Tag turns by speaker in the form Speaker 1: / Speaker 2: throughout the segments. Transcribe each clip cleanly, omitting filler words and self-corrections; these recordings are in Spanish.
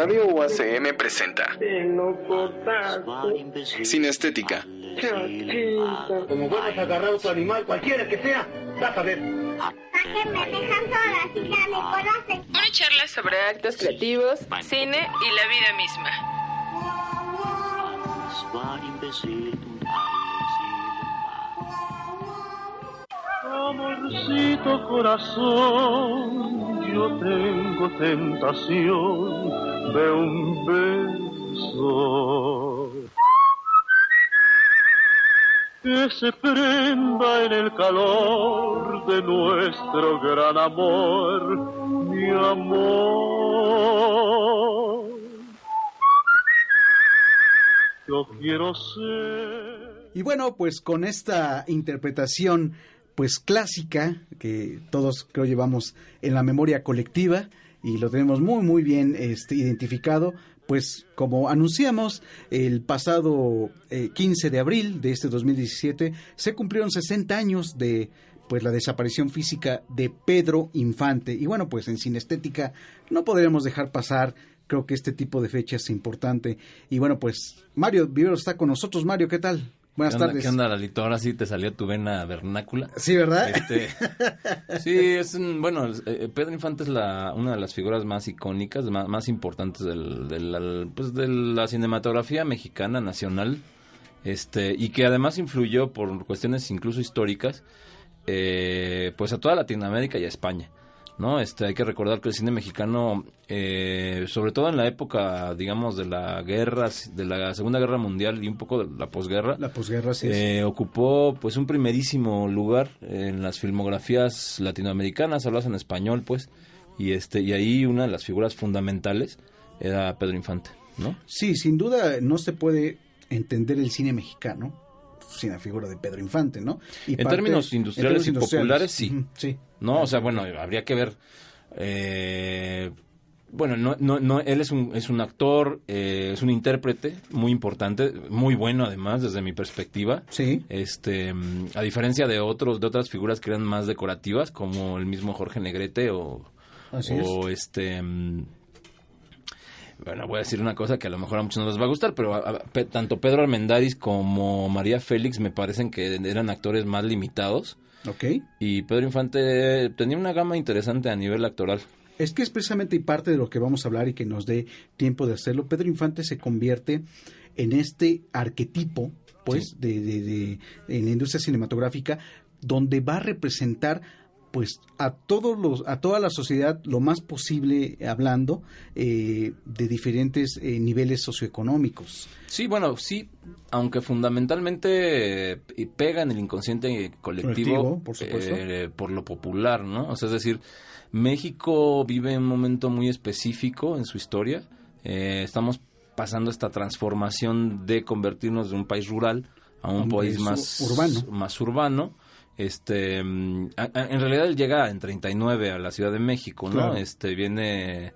Speaker 1: Radio UACM presenta Cinestética.
Speaker 2: Como vuelvas a agarrar otro animal, cualquiera que sea, vas a ver.
Speaker 3: Me dejan sola, si ya me conocen.
Speaker 4: Una charla sobre actos creativos, cine y la vida misma.
Speaker 5: Amorcito corazón, yo tengo tentación de un beso que se prenda en el calor de nuestro gran amor, mi amor. Yo quiero ser.
Speaker 6: Y bueno, pues con esta interpretación pues clásica que todos creo llevamos en la memoria colectiva y lo tenemos muy bien identificado, pues como anunciamos el pasado 15 de abril de este 2017 se cumplieron 60 años de pues la desaparición física de Pedro Infante. Y bueno, pues en Cinestética no podríamos dejar pasar, creo que este tipo de fecha es importante. Y bueno, pues Mario Vivero está con nosotros. Mario, ¿qué tal? Buenas tardes.
Speaker 7: ¿Qué onda, Lalito? Ahora sí te salió tu vena vernácula.
Speaker 6: Sí, ¿verdad?
Speaker 7: Sí, Pedro Infante es una de las figuras más icónicas, más importantes de la cinematografía mexicana nacional, y que además influyó por cuestiones incluso históricas, pues a toda Latinoamérica y a España, ¿no? Hay que recordar que el cine mexicano, sobre todo en la época, digamos, de la guerra, de la Segunda Guerra Mundial y un poco de la posguerra,
Speaker 6: sí
Speaker 7: ocupó pues un primerísimo lugar en las filmografías latinoamericanas, hablas en español, pues, y ahí una de las figuras fundamentales era Pedro Infante, ¿no?
Speaker 6: Sí, sin duda no se puede entender el cine mexicano sin la figura de Pedro Infante, ¿no?
Speaker 7: En términos industriales y populares, sí.
Speaker 6: Uh-huh, sí.
Speaker 7: No, o sea, bueno, habría que ver. No, él es un actor, es un intérprete muy importante, muy bueno además desde mi perspectiva.
Speaker 6: Sí.
Speaker 7: A diferencia de otras figuras que eran más decorativas, como el mismo Jorge Negrete bueno, voy a decir una cosa que a lo mejor a muchos no les va a gustar, pero tanto Pedro Armendáriz como María Félix me parecen que eran actores más limitados.
Speaker 6: Okay.
Speaker 7: Y Pedro Infante tenía una gama interesante a nivel actoral.
Speaker 6: Es que es precisamente parte de lo que vamos a hablar y que nos dé tiempo de hacerlo. Pedro Infante se convierte en este arquetipo, pues, sí, en la industria cinematográfica, donde va a representar pues a toda la sociedad lo más posible, hablando de diferentes niveles socioeconómicos.
Speaker 7: Sí, bueno, sí, aunque fundamentalmente pega en el inconsciente colectivo
Speaker 6: por supuesto,
Speaker 7: por lo popular, ¿no? O sea, es decir, México vive un momento muy específico en su historia. Estamos pasando esta transformación de convertirnos de un país rural a un país más urbano. En realidad él llega en 39 a la Ciudad de México, ¿no? Claro. Viene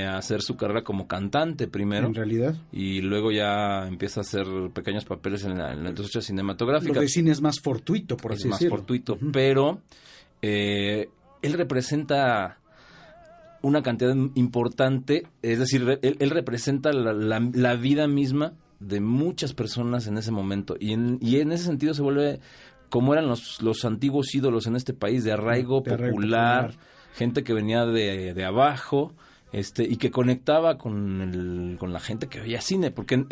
Speaker 7: a hacer su carrera como cantante primero.
Speaker 6: En realidad.
Speaker 7: Y luego ya empieza a hacer pequeños papeles en la industria cinematográfica.
Speaker 6: Lo de cine es más fortuito, por así decirlo.
Speaker 7: Es más fortuito, uh-huh. Pero él representa una cantidad importante, es decir, él representa la vida misma de muchas personas en ese momento. Y en ese sentido se vuelve como eran los antiguos ídolos en este país, de arraigo popular, gente que venía de abajo, y que conectaba con la gente que veía cine, porque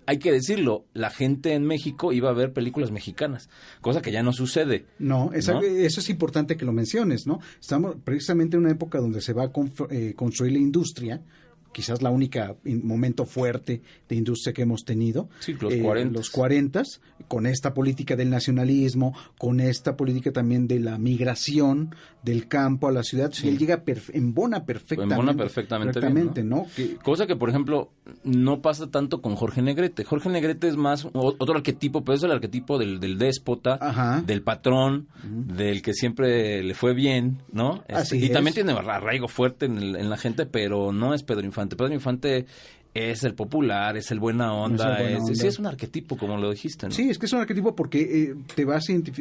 Speaker 7: hay que decirlo, la gente en México iba a ver películas mexicanas, cosa que ya no sucede.
Speaker 6: No, eso es importante que lo menciones, ¿no? Estamos precisamente en una época donde se va a construir la industria, quizás la única momento fuerte de industria que hemos tenido.
Speaker 7: Sí, los
Speaker 6: 40, con esta política del nacionalismo, con esta política también de la migración del campo a la ciudad, sí. Y él llega embona perfectamente bien, ¿no?
Speaker 7: Cosa que, por ejemplo, no pasa tanto con Jorge Negrete. Jorge Negrete es más otro arquetipo, pero es el arquetipo del déspota, ajá, del patrón, uh-huh, del que siempre le fue bien, ¿no? Y también tiene arraigo fuerte en la gente, pero no es Pedro Infante. Pedro Infante es el popular, es el buena onda, sí es un arquetipo, como lo dijiste, ¿no?
Speaker 6: Sí, es que es un arquetipo porque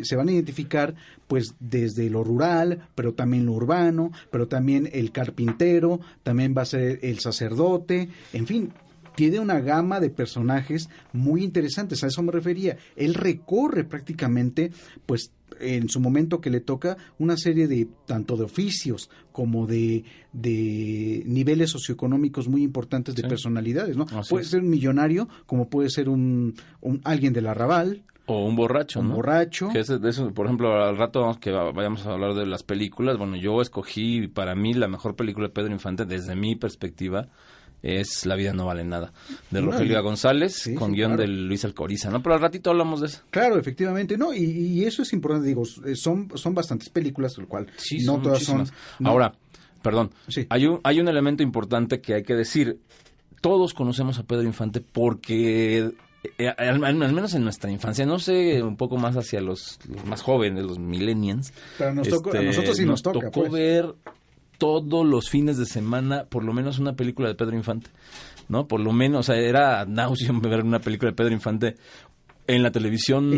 Speaker 6: se van a identificar pues desde lo rural, pero también lo urbano, pero también el carpintero, también va a ser el sacerdote, en fin, tiene una gama de personajes muy interesantes, a eso me refería. Él recorre prácticamente, pues, en su momento que le toca, una serie de, tanto de oficios como de niveles socioeconómicos muy importantes de personalidades, ¿no? Puede ser un millonario, como puede ser un alguien del arrabal.
Speaker 7: O un borracho, ¿no?
Speaker 6: Un borracho.
Speaker 7: Que de eso, por ejemplo, al rato que vayamos a hablar de las películas, bueno, yo escogí, para mí, la mejor película de Pedro Infante, desde mi perspectiva, es La vida no vale nada, de Rogelio González, con guión de Luis Alcoriza, ¿no? Pero al ratito hablamos de eso.
Speaker 6: Claro, efectivamente, ¿no? Y eso es importante, digo, son bastantes películas, lo cual no todas son... No.
Speaker 7: Ahora, perdón, hay un elemento importante que hay que decir. Todos conocemos a Pedro Infante porque... al menos en nuestra infancia, no sé, un poco más hacia los más jóvenes, los millennials.
Speaker 6: Pero a nosotros sí nos toca,
Speaker 7: tocó ver todos los fines de semana por lo menos una película de Pedro Infante, ¿no? Por lo menos, o sea, era nauseum ver una película de Pedro Infante en la televisión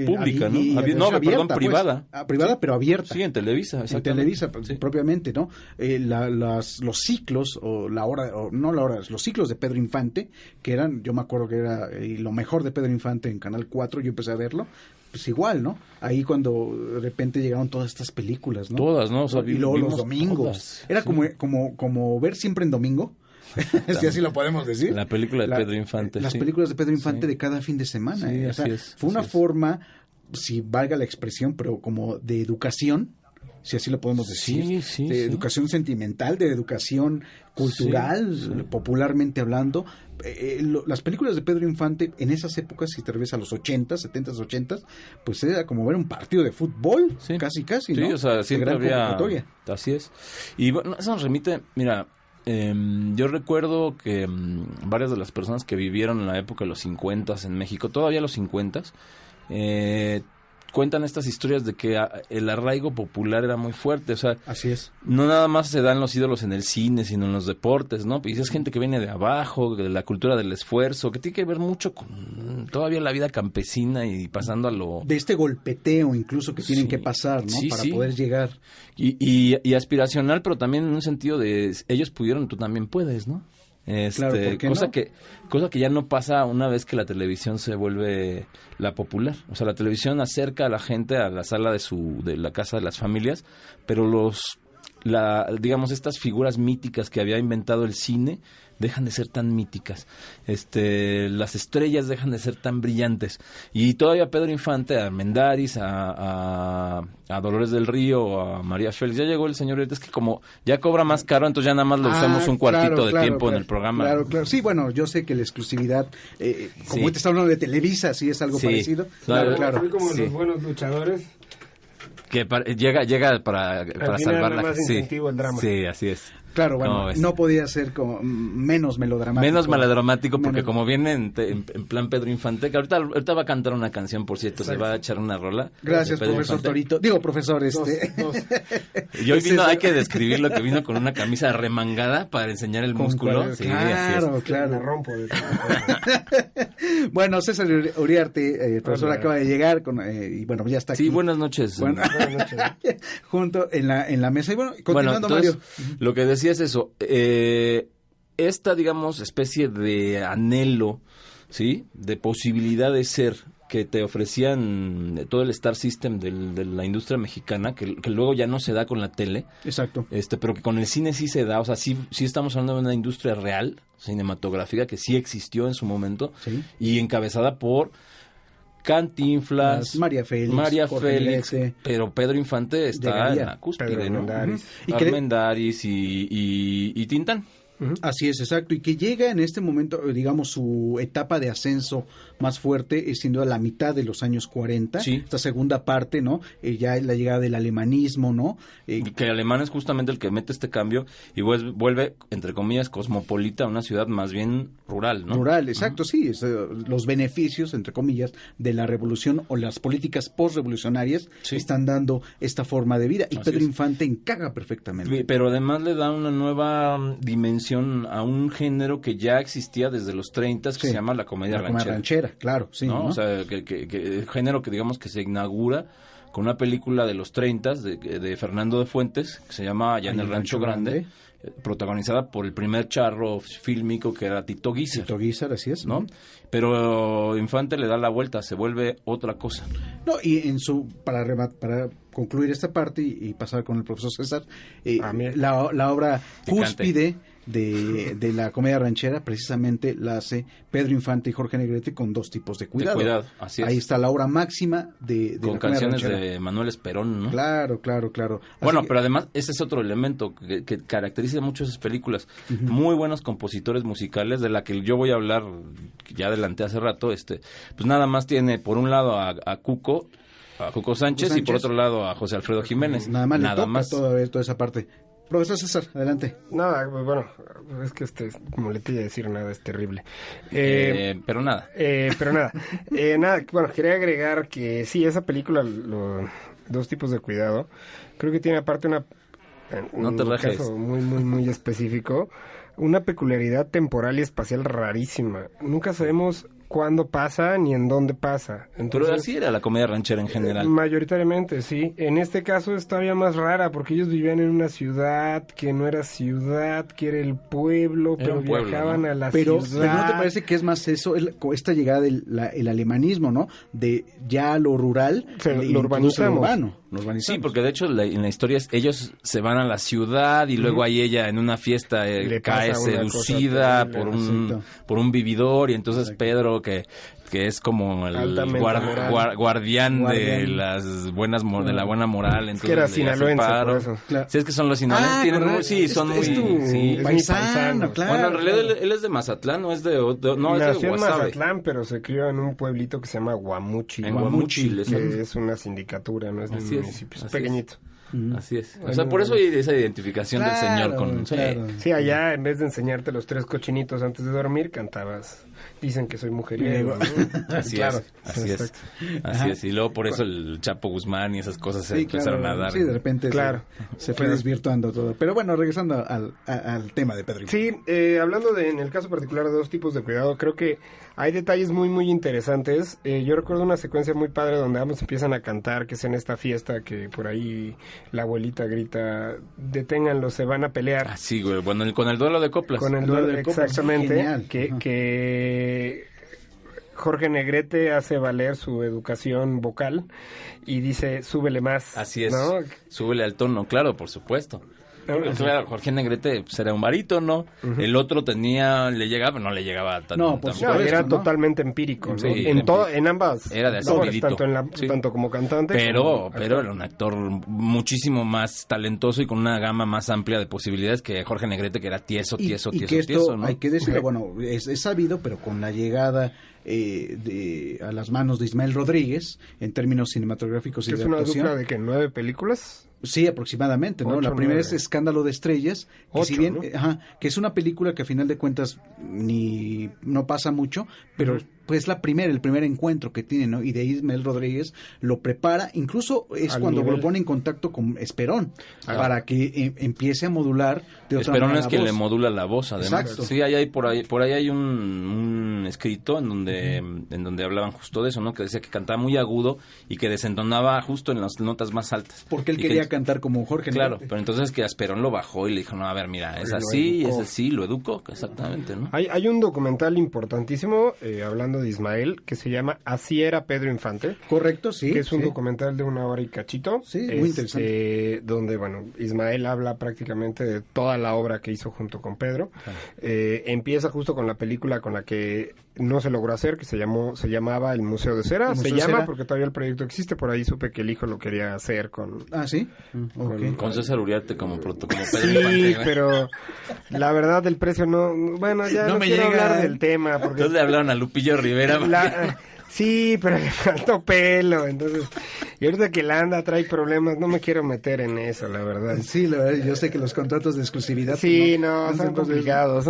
Speaker 7: pública, ¿no? Privada.
Speaker 6: Privada, pero abierta.
Speaker 7: Sí, en Televisa,
Speaker 6: exactamente. En Televisa, propiamente, ¿no? Los ciclos, los ciclos de Pedro Infante, que eran, yo me acuerdo que era lo mejor de Pedro Infante en Canal 4, yo empecé a verlo, pues igual, ¿no? Ahí cuando de repente llegaron todas estas películas, ¿no?
Speaker 7: Todas, ¿no? O sea,
Speaker 6: y luego los domingos. Todas, era como ver siempre en domingo. Si así lo podemos decir.
Speaker 7: La película de Pedro Infante.
Speaker 6: Las películas de Pedro Infante de cada fin de semana.
Speaker 7: Sí,
Speaker 6: o sea, fue una forma, si valga la expresión, pero como de educación, si así lo podemos decir. De educación sentimental, de educación cultural, popularmente hablando. Las películas de Pedro Infante en esas épocas, si te revisas a los 80s, 70s, 80s, pues era como ver un partido de fútbol, casi, ¿no?
Speaker 7: Sí, o sea, siempre había... Así es. Y bueno, eso nos remite, mira... yo recuerdo que varias de las personas que vivieron en la época de los 50s en México, todavía los 50s, cuentan estas historias de que el arraigo popular era muy fuerte, o sea,
Speaker 6: así es.
Speaker 7: No nada más se dan los ídolos en el cine, sino en los deportes, ¿no? Y es gente que viene de abajo, de la cultura del esfuerzo, que tiene que ver mucho con todavía la vida campesina y pasando a lo...
Speaker 6: De este golpeteo incluso que tienen que pasar, ¿no? Para poder llegar.
Speaker 7: Y aspiracional, pero también en un sentido de ellos pudieron, tú también puedes, ¿no?
Speaker 6: Claro, ¿por qué
Speaker 7: cosa
Speaker 6: no?
Speaker 7: que ya no pasa una vez que la televisión se vuelve la popular. O sea, la televisión acerca a la gente a la sala de la casa de las familias, pero digamos, estas figuras míticas que había inventado el cine dejan de ser tan míticas. Las estrellas dejan de ser tan brillantes. Y todavía Pedro Infante, a Armendáriz, a Dolores del Río, a María Félix, ya llegó el señor, es que como ya cobra más caro, entonces ya nada más lo usamos un cuartito de tiempo en el programa.
Speaker 6: Claro. Sí, bueno, yo sé que la exclusividad, como usted está hablando de Televisa, sí es algo parecido.
Speaker 2: Claro. Como los buenos luchadores.
Speaker 7: Que llega para salvar la gente.
Speaker 2: Incentivo el drama.
Speaker 7: Sí, así es.
Speaker 6: Claro, bueno, no podía ser como menos melodramático.
Speaker 7: Menos melodramático, porque como viene en plan Pedro Infante, que ahorita va a cantar una canción, por cierto, se va a echar una rola.
Speaker 6: Gracias, profesor Infante. Torito. Digo, profesor,
Speaker 2: Dos.
Speaker 7: Y hoy hay que describirlo, que vino con una camisa remangada para enseñar el músculo. Sí,
Speaker 6: claro.
Speaker 2: La rompo.
Speaker 6: Bueno, César Uriarte, profesor, acaba de llegar y bueno, ya está aquí.
Speaker 7: Sí, buenas noches.
Speaker 6: Buenas noches. Junto en la mesa. Y bueno, continuando,
Speaker 7: entonces,
Speaker 6: Mario.
Speaker 7: Lo que decía es eso, esta, digamos, especie de anhelo, ¿sí? De posibilidad de ser que te ofrecían todo el Star System de la industria mexicana, que luego ya no se da con la tele.
Speaker 6: Exacto.
Speaker 7: Pero que con el cine sí se da, o sea, sí estamos hablando de una industria real, cinematográfica, que sí existió en su momento, y encabezada por Cantinflas,
Speaker 6: María Félix,
Speaker 7: pero Pedro Infante está en la cúspide, ¿no? Armendáriz y Tintán.
Speaker 6: Así es, exacto, y que llega en este momento, digamos, su etapa de ascenso más fuerte es sin duda la mitad de los años 40, esta segunda parte, ¿no? Ya la llegada del alemanismo, ¿no?
Speaker 7: Que el alemán es justamente el que mete este cambio y vuelve, entre comillas, cosmopolita, una ciudad más bien rural, ¿no?
Speaker 6: Rural, exacto, sí, los beneficios, entre comillas, de la revolución o las políticas postrevolucionarias están dando esta forma de vida, y Pedro Infante encaja perfectamente.
Speaker 7: Pero además le da una nueva dimensión atención a un género que ya existía desde los 30, que se llama la comedia ranchera.
Speaker 6: Claro, sí.
Speaker 7: ¿no? O sea, que género que digamos que se inaugura con una película de los 30 de Fernando de Fuentes, que se llama Allá en el Rancho Grande, protagonizada por el primer charro fílmico que era Tito Guízar.
Speaker 6: Tito Guízar, así es.
Speaker 7: ¿No? Pero Infante le da la vuelta, se vuelve otra cosa.
Speaker 6: No, y para concluir esta parte y pasar con el profesor César, la obra cúspide de la comedia ranchera precisamente la hace Pedro Infante y Jorge Negrete con Dos tipos de cuidado.
Speaker 7: Así es.
Speaker 6: Ahí está la obra máxima de
Speaker 7: con
Speaker 6: la
Speaker 7: canciones
Speaker 6: ranchera.
Speaker 7: de Manuel Esperón, ¿no?
Speaker 6: Claro.
Speaker 7: Bueno, pero además ese es otro elemento que caracteriza mucho esas películas. Muy buenos compositores musicales, de la que yo voy a hablar, que ya adelanté hace rato. Pues nada más tiene por un lado a Cuco Sánchez y por otro lado a José Alfredo Jiménez.
Speaker 6: Nada más toda esa parte. Profesor César, adelante.
Speaker 8: Nada, bueno, es que muletilla decir nada es terrible.
Speaker 7: Pero nada.
Speaker 8: Nada, bueno, quería agregar que sí, esa película, Dos tipos de cuidado, creo que tiene aparte
Speaker 7: no te rajes.
Speaker 8: Caso muy, muy, muy específico, una peculiaridad temporal y espacial rarísima. Nunca sabemos cuándo pasa ni en dónde pasa. Entonces,
Speaker 7: pero así era la comedia ranchera en general.
Speaker 8: Mayoritariamente, sí. En este caso es todavía más rara porque ellos vivían en una ciudad que no era ciudad, que era el pueblo, pero viajaban a la ciudad.
Speaker 6: Pero ¿no te parece que es más eso, esta llegada del alemanismo, ¿no? De ya lo rural,
Speaker 8: lo urbanizamos.
Speaker 6: Urbano.
Speaker 7: Sí, porque de hecho en la historia ellos se van a la ciudad y luego ahí ella en una fiesta cae seducida por un vividor y entonces Pedro que es como el guardián de las buenas de la buena moral, entonces
Speaker 8: que era sinaloense por eso.
Speaker 7: Claro. Sí, es que son los sinaloenses, son muy
Speaker 6: paisano, claro.
Speaker 7: Bueno, en realidad él es de Mazatlán, no es de
Speaker 8: nació en
Speaker 7: Guasave.
Speaker 8: Mazatlán, pero se crió en un pueblito que se llama Guamuchi.
Speaker 7: En Guamuchi,
Speaker 8: que es una sindicatura, no es de un municipio, es pequeñito.
Speaker 7: Así es. O sea, por eso hay esa identificación del señor con...
Speaker 6: Claro.
Speaker 8: Sí, allá en vez de enseñarte los 3 cochinitos antes de dormir, cantabas Dicen que soy mujeriego, ¿no?
Speaker 7: Así es. Y luego por eso el Chapo Guzmán y esas cosas se empezaron a dar.
Speaker 6: Sí, de repente se fue desvirtuando todo. Pero bueno, regresando al tema de Pedro.
Speaker 8: Sí, hablando en el caso particular de Dos tipos de cuidado, creo que hay detalles muy, muy interesantes. Yo recuerdo una secuencia muy padre donde ambos empiezan a cantar, que es en esta fiesta que por ahí la abuelita grita, deténganlo, se van a pelear.
Speaker 7: Ah, sí, güey, bueno, con el duelo de coplas.
Speaker 8: Con el duelo de coplas. Exactamente. Que Jorge Negrete hace valer su educación vocal y dice, súbele más.
Speaker 7: Así es,
Speaker 8: ¿no?
Speaker 7: Súbele al tono, claro, por supuesto. Claro, Jorge Negrete pues, era un barítono, el otro le llegaba tan...
Speaker 6: No, por supuesto,
Speaker 8: era totalmente empírico, ¿no?
Speaker 7: Sí,
Speaker 8: en ambas.
Speaker 7: Era de
Speaker 8: así, tanto como cantante.
Speaker 7: Pero era un actor muchísimo más talentoso y con una gama más amplia de posibilidades que Jorge Negrete, que era tieso, ¿no?
Speaker 6: Hay que decirlo, bueno, es sabido, pero con la llegada a las manos de Ismael Rodríguez, en términos cinematográficos y de actuación.
Speaker 8: ¿Es una dupla de que 9 películas?
Speaker 6: Sí, aproximadamente, ¿no?
Speaker 8: 8,
Speaker 6: la primera
Speaker 8: 9.
Speaker 6: es Escándalo de Estrellas, que
Speaker 8: 8,
Speaker 6: si bien,
Speaker 8: ¿no?
Speaker 6: Que es una película que a final de cuentas no pasa mucho, pero pues el primer encuentro que tiene, ¿no? Y de ahí Ismael Rodríguez lo prepara, incluso es cuando lo pone en contacto con Esperón, para que empiece a modular de otra
Speaker 7: Esperón
Speaker 6: manera
Speaker 7: es quien le modula la voz, además.
Speaker 6: Exacto.
Speaker 7: Sí, por ahí hay un escrito en donde hablaban justo de eso, ¿no? Que decía que cantaba muy agudo y que desentonaba justo en las notas más altas.
Speaker 6: Porque él quería cantar como Jorge.
Speaker 7: Claro, pero entonces que Esperón lo bajó y le dijo, no, a ver, mira, es así, lo educó, exactamente, ¿no?
Speaker 8: Hay un documental importantísimo, hablando de Ismael, que se llama Así era Pedro Infante.
Speaker 6: Correcto, sí.
Speaker 8: Que es un documental de 1 hora y cachito.
Speaker 6: Sí, muy interesante.
Speaker 8: Donde, bueno, Ismael habla prácticamente de toda la obra que hizo junto con Pedro. Empieza justo con la película con la que no se logró hacer, que se llamaba El Museo de Cera. Se llama porque todavía el proyecto existe. Por ahí supe que el hijo lo quería hacer con...
Speaker 6: Ah, ¿sí?
Speaker 7: Con César Uriarte como Pedro Infante.
Speaker 8: Sí, pero la verdad el precio no... Bueno, ya no quiero hablar del tema. Porque
Speaker 7: entonces le hablaron a Lupillo Rivera.
Speaker 8: Sí, pero le faltó pelo, entonces Y ahorita que la ANDA trae problemas, no me quiero meter en eso, la verdad.
Speaker 6: Sí, la verdad, yo sé que los contratos de exclusividad...
Speaker 8: Sí, no, son complicados.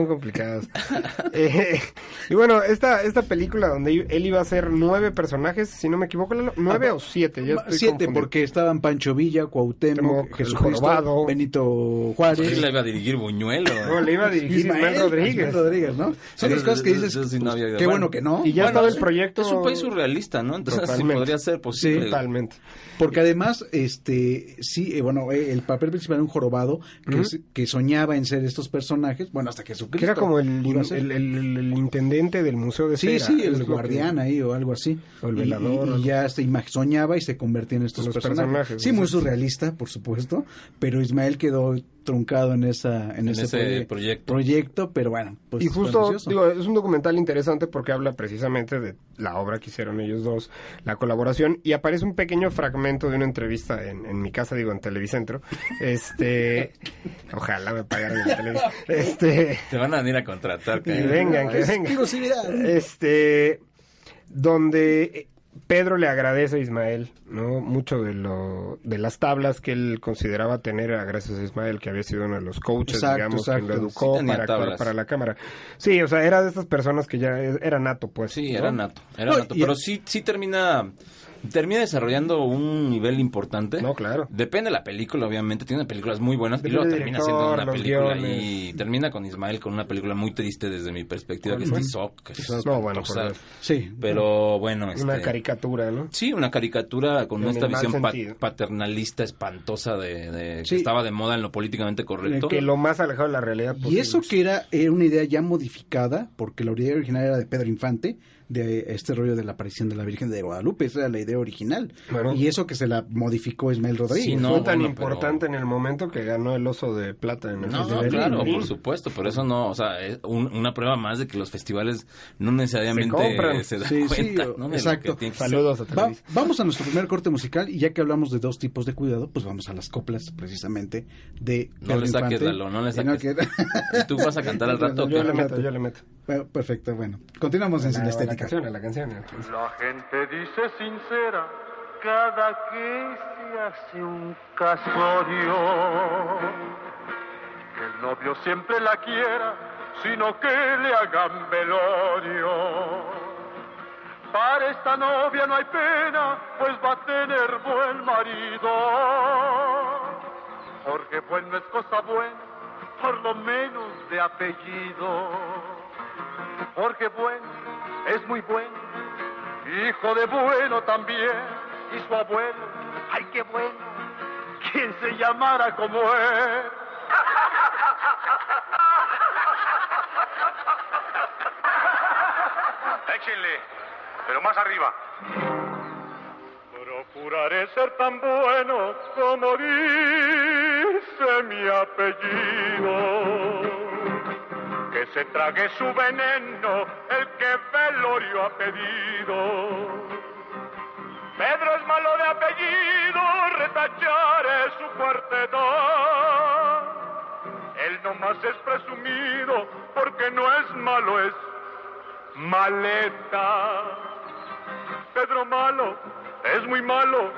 Speaker 8: Y bueno, esta película donde él iba a hacer 9 personajes, si no me equivoco, 9 o 7, ya estoy
Speaker 6: 7,
Speaker 8: confundido.
Speaker 6: porque estaban Pancho Villa, Cuauhtémoc, Jesucristo,
Speaker 8: Jorobado,
Speaker 6: Benito Juárez.
Speaker 7: ¿Quién la iba a dirigir, Buñuelo?
Speaker 8: No, le iba a dirigir Ismael Rodríguez,
Speaker 6: ¿no? Son las cosas que dices,
Speaker 7: sí no había-
Speaker 6: qué bueno que no.
Speaker 8: Y ya estaba el proyecto.
Speaker 7: Es un país surrealista, ¿no? Entonces sí
Speaker 8: Totalmente.
Speaker 7: podría ser posible.
Speaker 6: Sí.
Speaker 8: Totalmente.
Speaker 6: Porque además, el papel principal era un jorobado que soñaba en ser estos personajes, bueno, hasta Jesucristo.
Speaker 8: Que era como el
Speaker 6: iba a ser.
Speaker 8: intendente del Museo de
Speaker 6: Sí,
Speaker 8: Cera.
Speaker 6: sí,
Speaker 8: es
Speaker 6: el
Speaker 8: lo
Speaker 6: guardián
Speaker 8: que-
Speaker 6: ahí o algo así.
Speaker 8: O el velador.
Speaker 6: Y ya soñaba y se convertía en estos
Speaker 8: Los
Speaker 6: personajes.
Speaker 8: personajes,
Speaker 6: Sí, muy
Speaker 8: exacto.
Speaker 6: surrealista, por supuesto, pero Ismael quedó truncado en ese proyecto, pero bueno. Pues
Speaker 8: Y justo,
Speaker 6: precioso.
Speaker 8: digo, es un documental interesante porque habla precisamente de la obra que hicieron ellos dos, la colaboración, y aparece un pequeño fragmento de una entrevista en mi casa, digo, en Televicentro. Ojalá me pagaran en Televicentro.
Speaker 7: Te van a venir a contratar.
Speaker 8: Que vengan.
Speaker 6: Exclusividad.
Speaker 8: Donde Pedro le agradece a Ismael, ¿no? Mucho de las tablas que él consideraba tener, gracias a Ismael, que había sido uno de los coaches,
Speaker 6: Exacto,
Speaker 8: digamos,
Speaker 6: exacto.
Speaker 8: quien lo educó
Speaker 7: Sí tenía tablas.
Speaker 8: para la cámara. Sí, o sea, era de estas personas que ya era nato, pues.
Speaker 7: Sí,
Speaker 8: ¿no?
Speaker 7: era nato.
Speaker 6: No, y-
Speaker 7: Pero sí termina desarrollando un nivel importante.
Speaker 8: No, claro.
Speaker 7: Depende de la película, obviamente. Tiene películas muy buenas y
Speaker 8: Depende
Speaker 7: luego
Speaker 8: del
Speaker 7: termina
Speaker 8: director,
Speaker 7: siendo una
Speaker 8: los
Speaker 7: película
Speaker 8: guiones.
Speaker 7: y termina con Ismael con una película muy triste desde mi perspectiva, que es
Speaker 8: ¿Cuál?
Speaker 7: Tizoc, que es
Speaker 8: No, bueno,
Speaker 7: espantosa.
Speaker 8: por Dios.
Speaker 6: Sí.
Speaker 7: Pero bueno,
Speaker 8: Una caricatura, ¿no?
Speaker 7: sí, una caricatura con
Speaker 8: En
Speaker 7: esta
Speaker 8: el mal
Speaker 7: visión
Speaker 8: sentido.
Speaker 7: paternalista espantosa de
Speaker 6: Sí.
Speaker 7: que estaba de moda en lo políticamente correcto.
Speaker 8: Que lo más alejado de la realidad
Speaker 6: Y
Speaker 8: posible.
Speaker 6: eso que era una idea ya modificada, porque la idea original era de Pedro Infante, de este rollo de la aparición de la Virgen de Guadalupe, esa era la idea original.
Speaker 8: Bueno.
Speaker 6: Y eso que se la modificó Ismael Rodríguez.
Speaker 7: Sí, no,
Speaker 8: Fue tan
Speaker 7: bueno,
Speaker 8: importante en el momento que ganó el Oso de Plata en el
Speaker 7: No,
Speaker 8: Festival de
Speaker 7: claro,
Speaker 8: Berlín.
Speaker 7: por supuesto, pero eso no, o sea, es una prueba más de que los festivales no necesariamente
Speaker 8: Se compran.
Speaker 7: se dan
Speaker 6: Sí, sí,
Speaker 7: cuenta, ¿no? De lo
Speaker 6: exacto.
Speaker 7: que tiene que ser.
Speaker 8: Saludos a Televisa.
Speaker 6: Vamos a nuestro primer corte musical y ya que hablamos de dos tipos de cuidado, pues vamos a las coplas precisamente de
Speaker 7: No
Speaker 6: Pedro
Speaker 7: le saques,
Speaker 6: Infante.
Speaker 7: Lalo, no le
Speaker 6: Y
Speaker 7: saques. ¿Y tú vas a cantar al rato o qué?
Speaker 8: Yo le meto.
Speaker 6: Bueno, perfecto, bueno. Continuamos en
Speaker 8: La
Speaker 6: Cinestética.
Speaker 8: canción.
Speaker 5: La gente dice sincera cada que se hace un casorio que el novio siempre la quiera, sino que le hagan velorio. Para esta novia no hay pena, pues va a tener buen marido. Porque bueno es cosa buena, por lo menos de apellido. Porque bueno es muy bueno, hijo de bueno también, y su abuelo, ay qué bueno, quien se llamara como él. Échenle, pero más arriba. Procuraré ser tan bueno como dice mi apellido, que se trague su veneno el que velorio ha pedido. Pedro es malo de apellido, retacharé su cuarteta. Él nomás es presumido porque no es malo, es maleta. Pedro malo, es muy malo,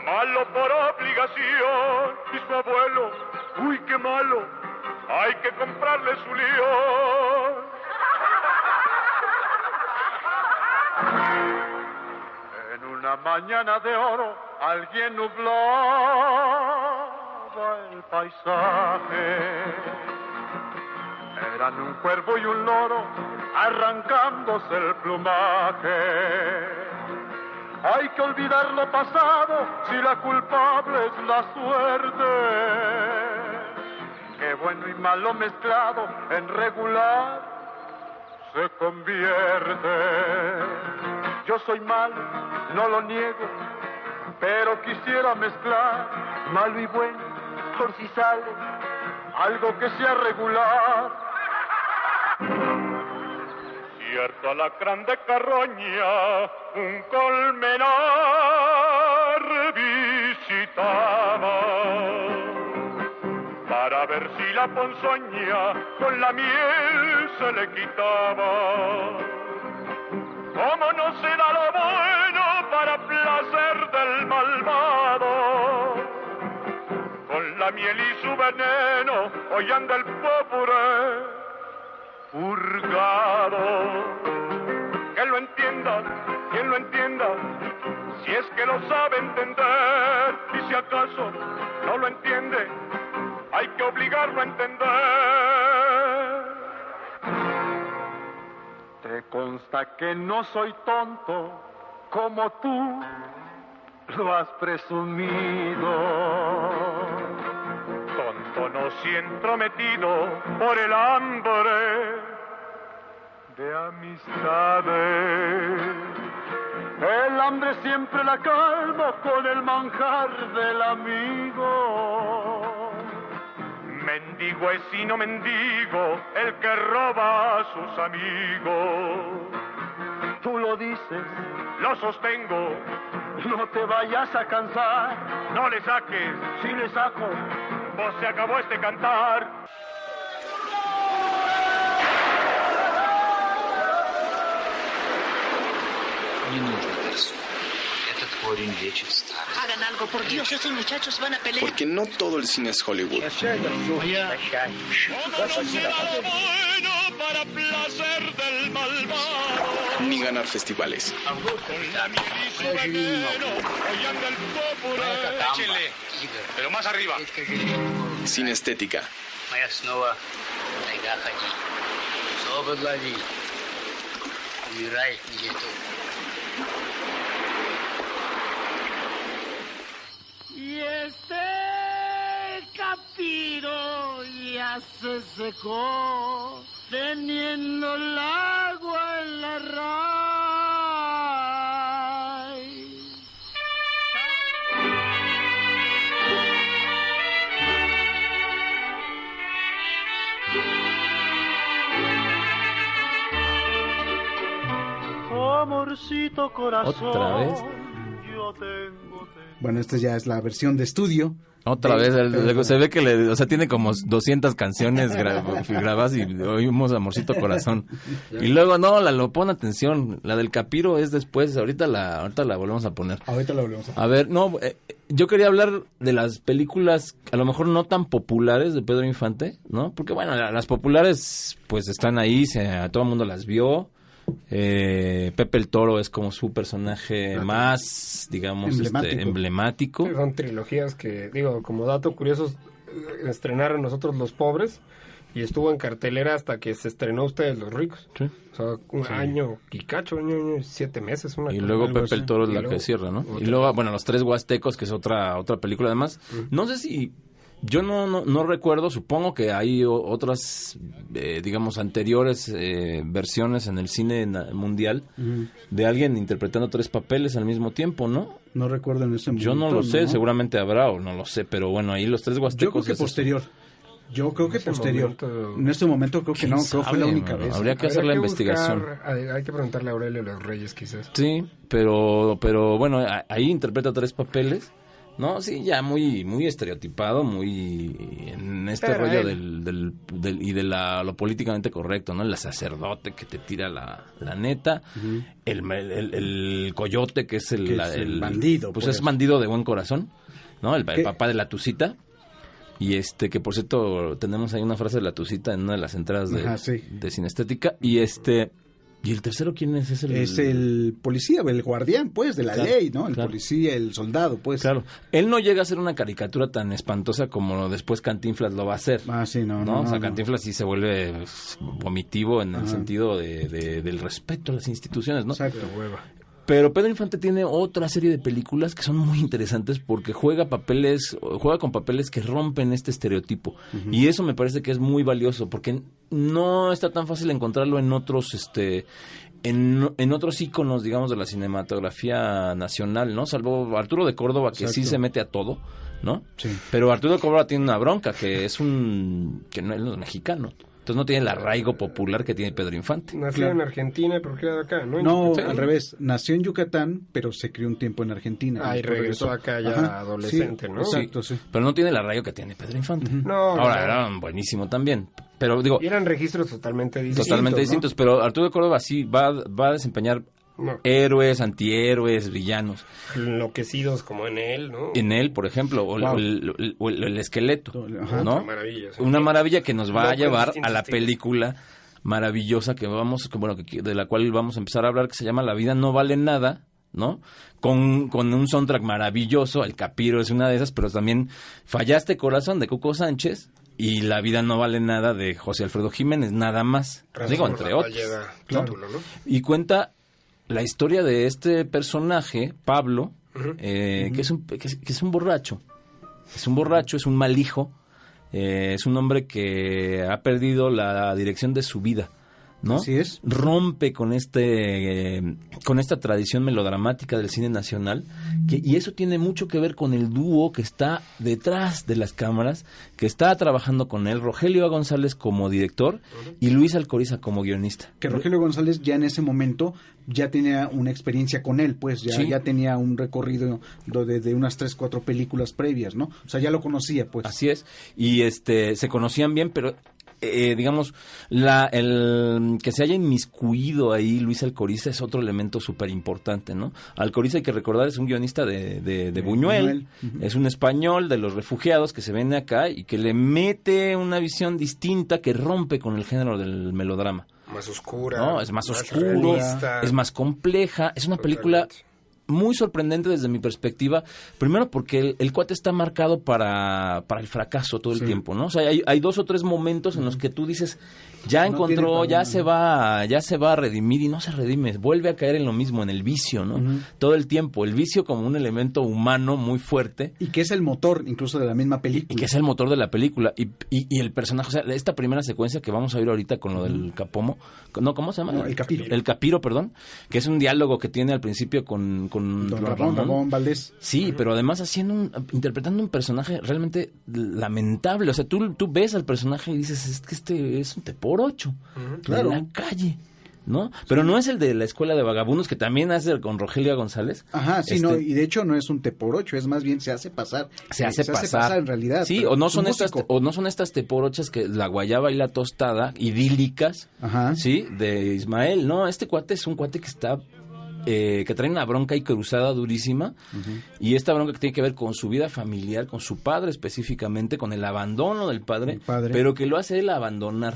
Speaker 5: malo por obligación. Y su abuelo, uy qué malo, hay que comprarle su lío. En una mañana de oro alguien nublaba el paisaje. Eran un cuervo y un loro arrancándose el plumaje. Hay que olvidar lo pasado si la culpable es la suerte. Que bueno y malo mezclado en regular se convierte. Yo soy malo, no lo niego, pero quisiera mezclar malo y bueno por si sale algo que sea regular. Cierto alacrán de carroña, un colmenar visitaba, para ver si la ponzoña con la miel se le quitaba. Como no se da lo bueno para placer del malvado, miel y su veneno, hoy anda el pobre purgado. Que lo entienda, quien lo entienda, si es que lo sabe entender, y si acaso no lo entiende, hay que obligarlo a entender. Te consta que no soy tonto como tú lo has presumido. Tonto no si entrometido por el hambre de amistades. El hambre siempre la calmo con el manjar del amigo. Mendigo es y no mendigo el que roba a sus amigos. Tú lo dices, lo sostengo, no te vayas a cansar. No le saques, si le saco, pues se acabó este cantar.
Speaker 9: Не нужно, Тарсу. Этот корень лечит старость.
Speaker 10: Hagan algo, por Dios, estos muchachos van a pelear.
Speaker 1: Porque no todo el cine es Hollywood.
Speaker 5: Para placer del malvado.
Speaker 1: Ni ganar festivales.
Speaker 9: Échenle, pero más arriba.
Speaker 1: Sin estética.
Speaker 9: Моя снова тайга ходи. Соболь лови. Умирай, не готов.
Speaker 10: Y este capiro ya se secó, teniendo el agua en la raíz. Amorcito corazón.
Speaker 7: ¿Otra vez?
Speaker 10: Yo tengo.
Speaker 6: Bueno, esta ya es la versión de estudio.
Speaker 7: Otra vez, se ve que tiene como 200 canciones grabadas y oímos Amorcito Corazón. Y luego, pon atención, la del Capiro es después, ahorita la volvemos a poner.
Speaker 6: Ahorita la volvemos a poner.
Speaker 7: A ver, yo quería hablar de las películas, a lo mejor no tan populares de Pedro Infante, ¿no? Porque bueno, las populares pues están ahí, todo el mundo las vio. Pepe el Toro es como su personaje más, digamos, emblemático.
Speaker 8: Sí, son trilogías que, como dato curioso, estrenaron Nosotros los Pobres y estuvo en cartelera hasta que se estrenó Ustedes los Ricos. Sí. O sea, un año y cacho, 7 meses.
Speaker 7: Y luego Pepe el Toro es la que cierra, ¿no? Y luego, bueno, Los Tres Huastecos, que es otra película además. No sé si... Yo no recuerdo, supongo que hay otras, digamos, anteriores versiones en el cine mundial de alguien interpretando 3 papeles al mismo tiempo, ¿no?
Speaker 6: No recuerdo en ese momento.
Speaker 7: Yo no lo sé, seguramente habrá o no lo sé, pero bueno, ahí Los Tres Huastecos.
Speaker 6: Yo creo que posterior. En este momento creo que no, creo que fue la única vez.
Speaker 7: Habría que hacer la investigación.
Speaker 8: Hay que preguntarle a Aurelio Los Reyes, quizás.
Speaker 7: Sí, pero bueno, ahí interpreta 3 papeles. No, sí, ya muy estereotipado, muy en este rollo del y de lo políticamente correcto, ¿no? El sacerdote que te tira la neta, el coyote que es el
Speaker 6: bandido.
Speaker 7: Pues es bandido de buen corazón, ¿no? El papá de la Tucita. Y que por cierto tenemos ahí una frase de la Tucita en una de las entradas de Cinestética. ¿Y el tercero quién es?
Speaker 6: Es el policía, el guardián, pues, de la ley, ¿no? El policía, el soldado, pues.
Speaker 7: Claro. Él no llega a ser una caricatura tan espantosa como después Cantinflas lo va a hacer.
Speaker 6: Ah, sí, no.
Speaker 7: O sea, Cantinflas sí se vuelve vomitivo en el sentido del respeto a las instituciones, ¿no?
Speaker 6: Exacto.
Speaker 7: Pero Pedro Infante tiene otra serie de películas que son muy interesantes porque juega con papeles que rompen este estereotipo. Y eso me parece que es muy valioso porque no está tan fácil encontrarlo en otros en otros íconos, digamos, de la cinematografía nacional, ¿no? Salvo Arturo de Córdoba, que sí se mete a todo, ¿no? Sí. Pero Arturo de Córdoba tiene una bronca, que es que no es mexicano. Entonces no tiene el arraigo popular que tiene Pedro Infante.
Speaker 8: Nació en Argentina, pero criado acá, ¿no?
Speaker 6: No, al revés. Nació en Yucatán, pero se crió un tiempo en Argentina.
Speaker 8: Y regresó acá ya adolescente,
Speaker 6: sí,
Speaker 8: ¿no?
Speaker 6: Exacto, sí.
Speaker 7: Pero no tiene el arraigo que tiene Pedro Infante.
Speaker 8: No.
Speaker 7: Ahora, era buenísimo también. Pero digo...
Speaker 8: Y eran registros totalmente distintos.
Speaker 7: Totalmente distintos, pero Arturo de Córdoba sí va a desempeñar
Speaker 8: No.
Speaker 7: Héroes, antihéroes, villanos.
Speaker 8: Enloquecidos como en él, ¿no?
Speaker 7: En él, por ejemplo, o el esqueleto,
Speaker 6: Ajá.
Speaker 7: ¿no?
Speaker 8: Otra maravilla, sí.
Speaker 7: Una maravilla que nos va a
Speaker 8: Loco en
Speaker 7: llevar
Speaker 8: distintos
Speaker 7: a la
Speaker 8: estilos.
Speaker 7: película maravillosa de la cual vamos a empezar a hablar, que se llama La vida no vale nada, ¿no? Con un soundtrack maravilloso. El Capiro es una de esas, pero también Fallaste Corazón de Cuco Sánchez y La vida no vale nada de José Alfredo Jiménez, nada más. Digo, entre otros. ¿no?
Speaker 8: Título, ¿no?
Speaker 7: Y cuenta la historia de este personaje, Pablo, que es un borracho. Es un borracho, es un mal hijo. Es un hombre que ha perdido la dirección de su vida, ¿no?
Speaker 6: Así es.
Speaker 7: Rompe con esta tradición melodramática del cine nacional, y eso tiene mucho que ver con el dúo que está detrás de las cámaras, que está trabajando con él, Rogelio González como director y Luis Alcoriza como guionista.
Speaker 6: Que Rogelio González ya en ese momento ya tenía una experiencia con él, pues ya tenía un recorrido de unas 3-4 películas previas, ¿no? O sea, ya lo conocía, pues.
Speaker 7: Así es, y se conocían bien, pero digamos, el que se haya inmiscuido ahí Luis Alcoriza es otro elemento súper importante, ¿no? Alcoriza, hay que recordar, es un guionista de Buñuel, es un español de los refugiados que se viene acá y que le mete una visión distinta que rompe con el género del melodrama.
Speaker 8: Más oscura.
Speaker 7: No, es más oscuro,
Speaker 8: realista.
Speaker 7: es más compleja, es una película muy sorprendente desde mi perspectiva, primero porque el cuate está marcado para el fracaso todo el tiempo, ¿no? O sea, hay 2 o 3 momentos en los que tú dices, ya encontró, ya se va a redimir, y no se redime, vuelve a caer en lo mismo, en el vicio, ¿no? Todo el tiempo, el vicio como un elemento humano muy fuerte.
Speaker 6: Y que es el motor incluso de la misma película.
Speaker 7: Y que es el motor de la película, y el personaje, o sea, esta primera secuencia que vamos a ver ahorita con lo del Capomo, no, ¿cómo se llama?
Speaker 6: No, el Capiro.
Speaker 7: El Capiro, perdón, que es un diálogo que tiene al principio con
Speaker 6: Don Ramón Valdés.
Speaker 7: Sí, pero además interpretando un personaje realmente lamentable. O sea, tú ves al personaje y dices, es que este es un por 8
Speaker 6: claro.
Speaker 7: de la calle, ¿no? Pero no es el de la Escuela de Vagabundos, que también hace con Rogelio González.
Speaker 6: Ajá, sí, no, y de hecho no es un T por 8, es más bien se hace pasar.
Speaker 7: Se hace pasar
Speaker 6: en realidad.
Speaker 7: Sí, o no son estas T por 8 que la guayaba y la tostada, idílicas, sí, de Ismael. No, este cuate es un cuate que está que trae una bronca y cruzada durísima, y esta bronca que tiene que ver con su vida familiar, con su padre específicamente, con el abandono del padre, pero que lo hace él abandonar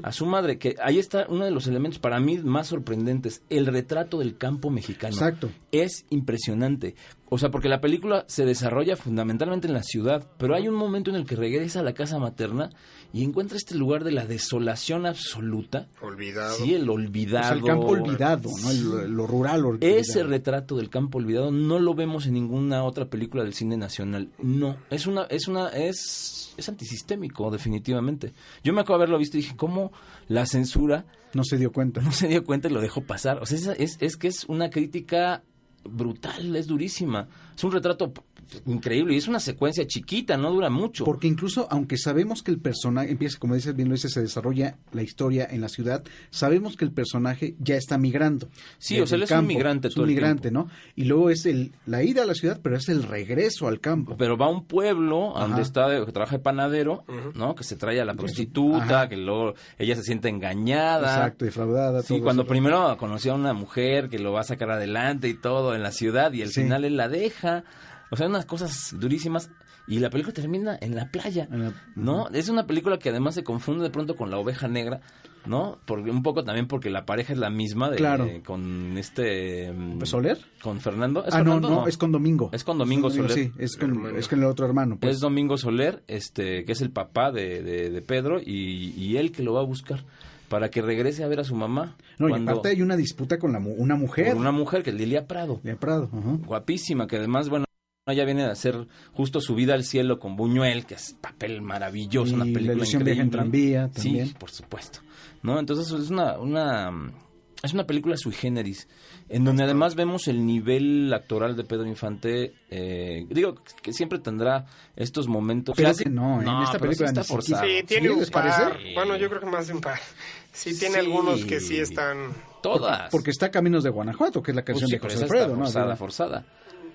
Speaker 7: a su madre, que ahí está uno de los elementos para mí más sorprendentes, el retrato del campo mexicano.
Speaker 6: Exacto.
Speaker 7: Es impresionante. O sea, porque la película se desarrolla fundamentalmente en la ciudad, pero hay un momento en el que regresa a la casa materna y encuentra este lugar de la desolación absoluta.
Speaker 8: Olvidado.
Speaker 7: Sí, el olvidado.
Speaker 6: O sea, el campo olvidado, ¿no? Lo rural olvidado.
Speaker 7: Ese retrato del campo olvidado no lo vemos en ninguna otra película del cine nacional. No, es antisistémico, definitivamente. Yo me acuerdo de haberlo visto y dije, ¿cómo la censura
Speaker 6: no se dio cuenta?
Speaker 7: No se dio cuenta y lo dejó pasar. O sea, es que es una crítica brutal, es durísima. Es un retrato increíble y es una secuencia chiquita, no dura mucho.
Speaker 6: Porque incluso, aunque sabemos que el personaje empieza, como dices bien, se desarrolla la historia en la ciudad, sabemos que el personaje ya está migrando.
Speaker 7: Sí, o sea, él es un migrante todo el tiempo. Es un migrante,
Speaker 6: ¿no? Y luego es la ida a la ciudad, pero es el regreso al campo.
Speaker 7: Pero va a un pueblo donde que trabaja de panadero, ¿no? Que se trae a la prostituta, que luego ella se siente engañada.
Speaker 6: Exacto, defraudada.
Speaker 7: Sí, cuando primero conoció a una mujer que lo va a sacar adelante y todo en la ciudad, y al final él la deja. O sea, unas cosas durísimas. Y la película termina en la playa, ¿no? Es una película que además se confunde de pronto con La Oveja Negra, ¿no? Un poco también porque la pareja es la misma con
Speaker 6: ¿Soler?
Speaker 7: Con Fernando. ¿Es
Speaker 6: Fernando? No, es con Domingo.
Speaker 7: Es con Domingo Soler.
Speaker 6: Sí, es con el otro hermano.
Speaker 7: Pues. Es Domingo Soler, que es el papá de Pedro, y él que lo va a buscar para que regrese a ver a su mamá.
Speaker 6: No, y aparte hay una disputa con una mujer.
Speaker 7: Con una mujer que es Lilia Prado.
Speaker 6: Lilia Prado,
Speaker 7: guapísima, que además, bueno, ella viene a hacer justo Su vida al cielo con Buñuel, que es papel maravilloso, una película
Speaker 6: La ilusión viaja en tranvía también.
Speaker 7: Sí, por supuesto. ¿No? Entonces es una película sui generis, en donde además vemos el nivel actoral de Pedro Infante. Digo que siempre tendrá estos momentos.
Speaker 6: Pero en esta película
Speaker 7: está forzado.
Speaker 8: Sí, tiene un
Speaker 6: ¿les parece?
Speaker 8: Bueno, yo creo que más de un par. Sí, tiene algunos que sí están.
Speaker 7: Todas.
Speaker 6: Porque está Caminos de Guanajuato, que es la canción de José Alfredo,
Speaker 7: forzada.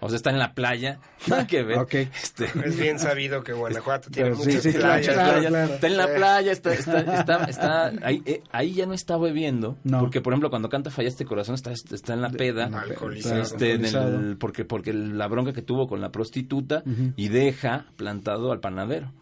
Speaker 7: O sea, está en la playa, nada que ver.
Speaker 6: Okay.
Speaker 8: Es bien sabido que Guanajuato tiene
Speaker 6: Pero
Speaker 8: muchas playas.
Speaker 6: claro.
Speaker 7: Está en la playa, está ahí ya no está bebiendo,
Speaker 6: No.
Speaker 7: porque por ejemplo cuando canta Fallaste Corazón está en la peda,
Speaker 8: Alcoholizado.
Speaker 7: porque la bronca que tuvo con la prostituta y deja plantado al panadero,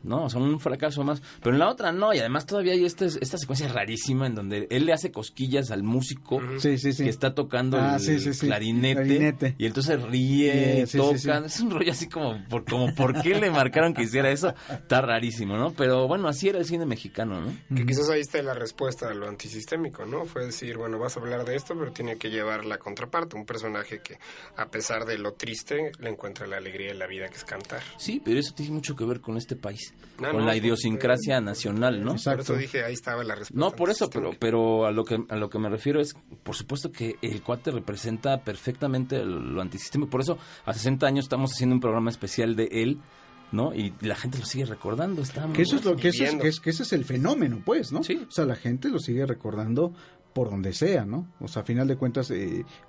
Speaker 7: ¿no? Son un fracaso más, pero en la otra no, y además todavía hay esta secuencia rarísima en donde él le hace cosquillas al músico que está tocando el clarinete y entonces ríe, tocan, es un rollo así como ¿por qué le marcaron que hiciera eso? Está rarísimo, ¿no? Pero bueno, así era el cine mexicano, ¿no?
Speaker 8: Que quizás ahí está la respuesta a lo antisistémico, ¿no? Fue decir, bueno, vas a hablar de esto, pero tiene que llevar la contraparte, un personaje que a pesar de lo triste le encuentra la alegría de la vida, que es cantar.
Speaker 7: Sí, pero eso tiene mucho que ver con este país, con la idiosincrasia nacional, ¿no?
Speaker 8: Por eso dije, ahí estaba la respuesta.
Speaker 7: No, por eso, pero a lo que me refiero es, por supuesto que el cuate representa perfectamente lo antisistémico. Por eso, a 60 años estamos haciendo un programa especial de él, ¿no? Y la gente lo sigue recordando.
Speaker 6: Ese es el fenómeno, pues, ¿no?
Speaker 7: Sí.
Speaker 6: O sea, la gente lo sigue recordando por donde sea, ¿no? O sea, a final de cuentas,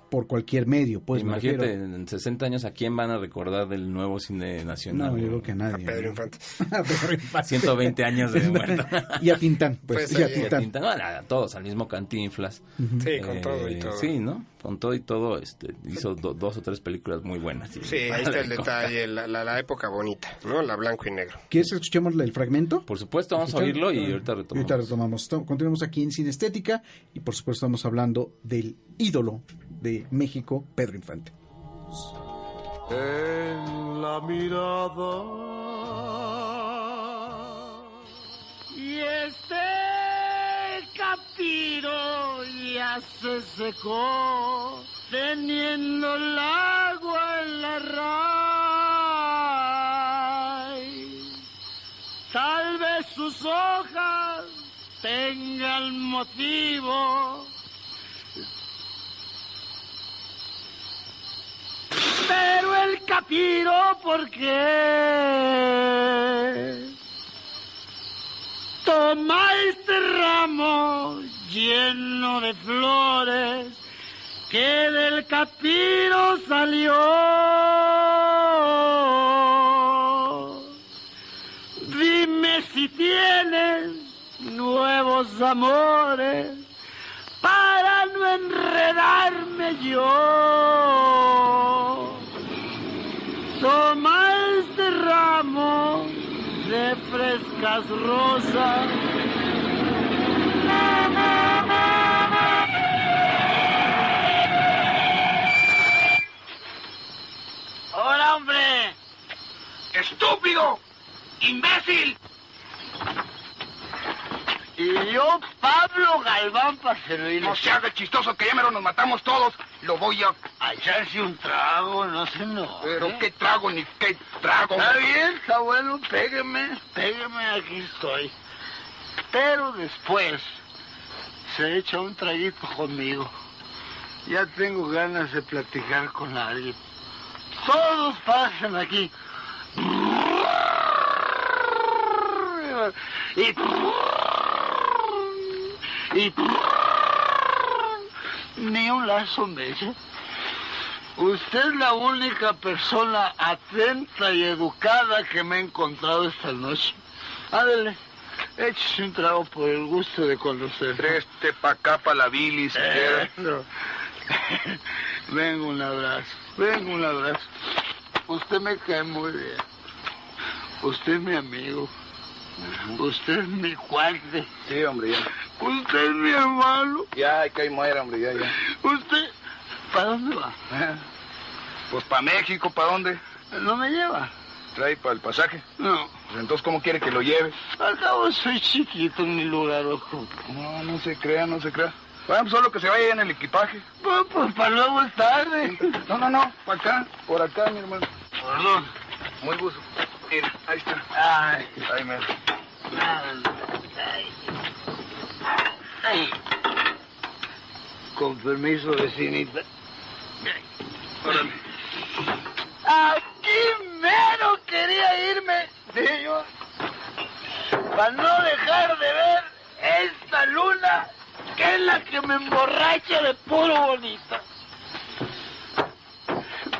Speaker 6: por cualquier medio, pues.
Speaker 7: Imagínate, en 60 años, ¿a quién van a recordar del nuevo cine nacional?
Speaker 6: No, yo creo que a nadie.
Speaker 8: A Pedro Infante.
Speaker 7: 120 años de muerto.
Speaker 6: Y a Tintán, pues.
Speaker 7: Y a Tintán. No, a todos, al mismo Cantinflas.
Speaker 8: Sí, con todo y todo.
Speaker 7: Sí, ¿no? Con todo y todo, hizo 2 o 3 películas muy buenas.
Speaker 8: Sí, ahí está el detalle, la época bonita, ¿no? La blanco y negro.
Speaker 6: ¿Quieres que escuchemos el fragmento?
Speaker 7: Por supuesto, vamos a oírlo y ahorita retomamos.
Speaker 6: Continuamos aquí en Cine Estética y por supuesto estamos hablando del ídolo de México, Pedro Infante.
Speaker 10: En la mirada y capiro ya se secó, teniendo el agua en la raíz. Tal vez sus hojas tengan motivo, pero el capiro, ¿por qué toma este ramo lleno de flores que del capiro salió? Dime si tienes nuevos amores para no enredarme yo. Toma este ramo de frescas rosas. ¡Hola, hombre! ¡Estúpido! ¡Imbécil! Y yo, Pablo Galván, para servirle.
Speaker 2: No seas de chistoso, que ya mero nos matamos todos. Lo voy a
Speaker 10: echarse un trago, no se no.
Speaker 2: Pero qué trago ni qué trago.
Speaker 10: Está bien, está bueno, pégueme, aquí estoy. Pero después se echa un traguito conmigo. Ya tengo ganas de platicar con alguien. Todos pasan aquí. Y ni un lazo me echa. Usted es la única persona atenta y educada que me he encontrado esta noche. Ándale, échese un trago por el gusto de conocer.
Speaker 2: Preste pa' acá, pa' la bilis, si quiere.
Speaker 10: No. Venga, un abrazo. Usted me cae muy bien. Usted es mi amigo. Usted es mi cuate.
Speaker 2: Sí, hombre, ya.
Speaker 10: Usted es mi hermano.
Speaker 2: Ya, que ahí muera, hombre, ya.
Speaker 10: ¿Usted para dónde va?
Speaker 2: Pues para México, ¿para dónde?
Speaker 10: ¿No me lleva?
Speaker 2: ¿Trae para el pasaje?
Speaker 10: No.
Speaker 2: Pues entonces, ¿cómo quiere que lo lleve?
Speaker 10: Al cabo soy chiquito en mi lugar, ojo.
Speaker 2: No se crea. Bueno, pues solo que se vaya en el equipaje.
Speaker 10: Pues para luego es tarde.
Speaker 2: No, para acá, por acá, mi hermano.
Speaker 10: Perdón.
Speaker 2: Muy gusto. Mira, ahí está.
Speaker 10: Ay.
Speaker 2: Ahí me...
Speaker 10: Ay. Con permiso, vecinita.
Speaker 2: Órale.
Speaker 10: Aquí mero quería irme, señor, para no dejar de ver esta luna, que es la que me emborracha de puro bonita.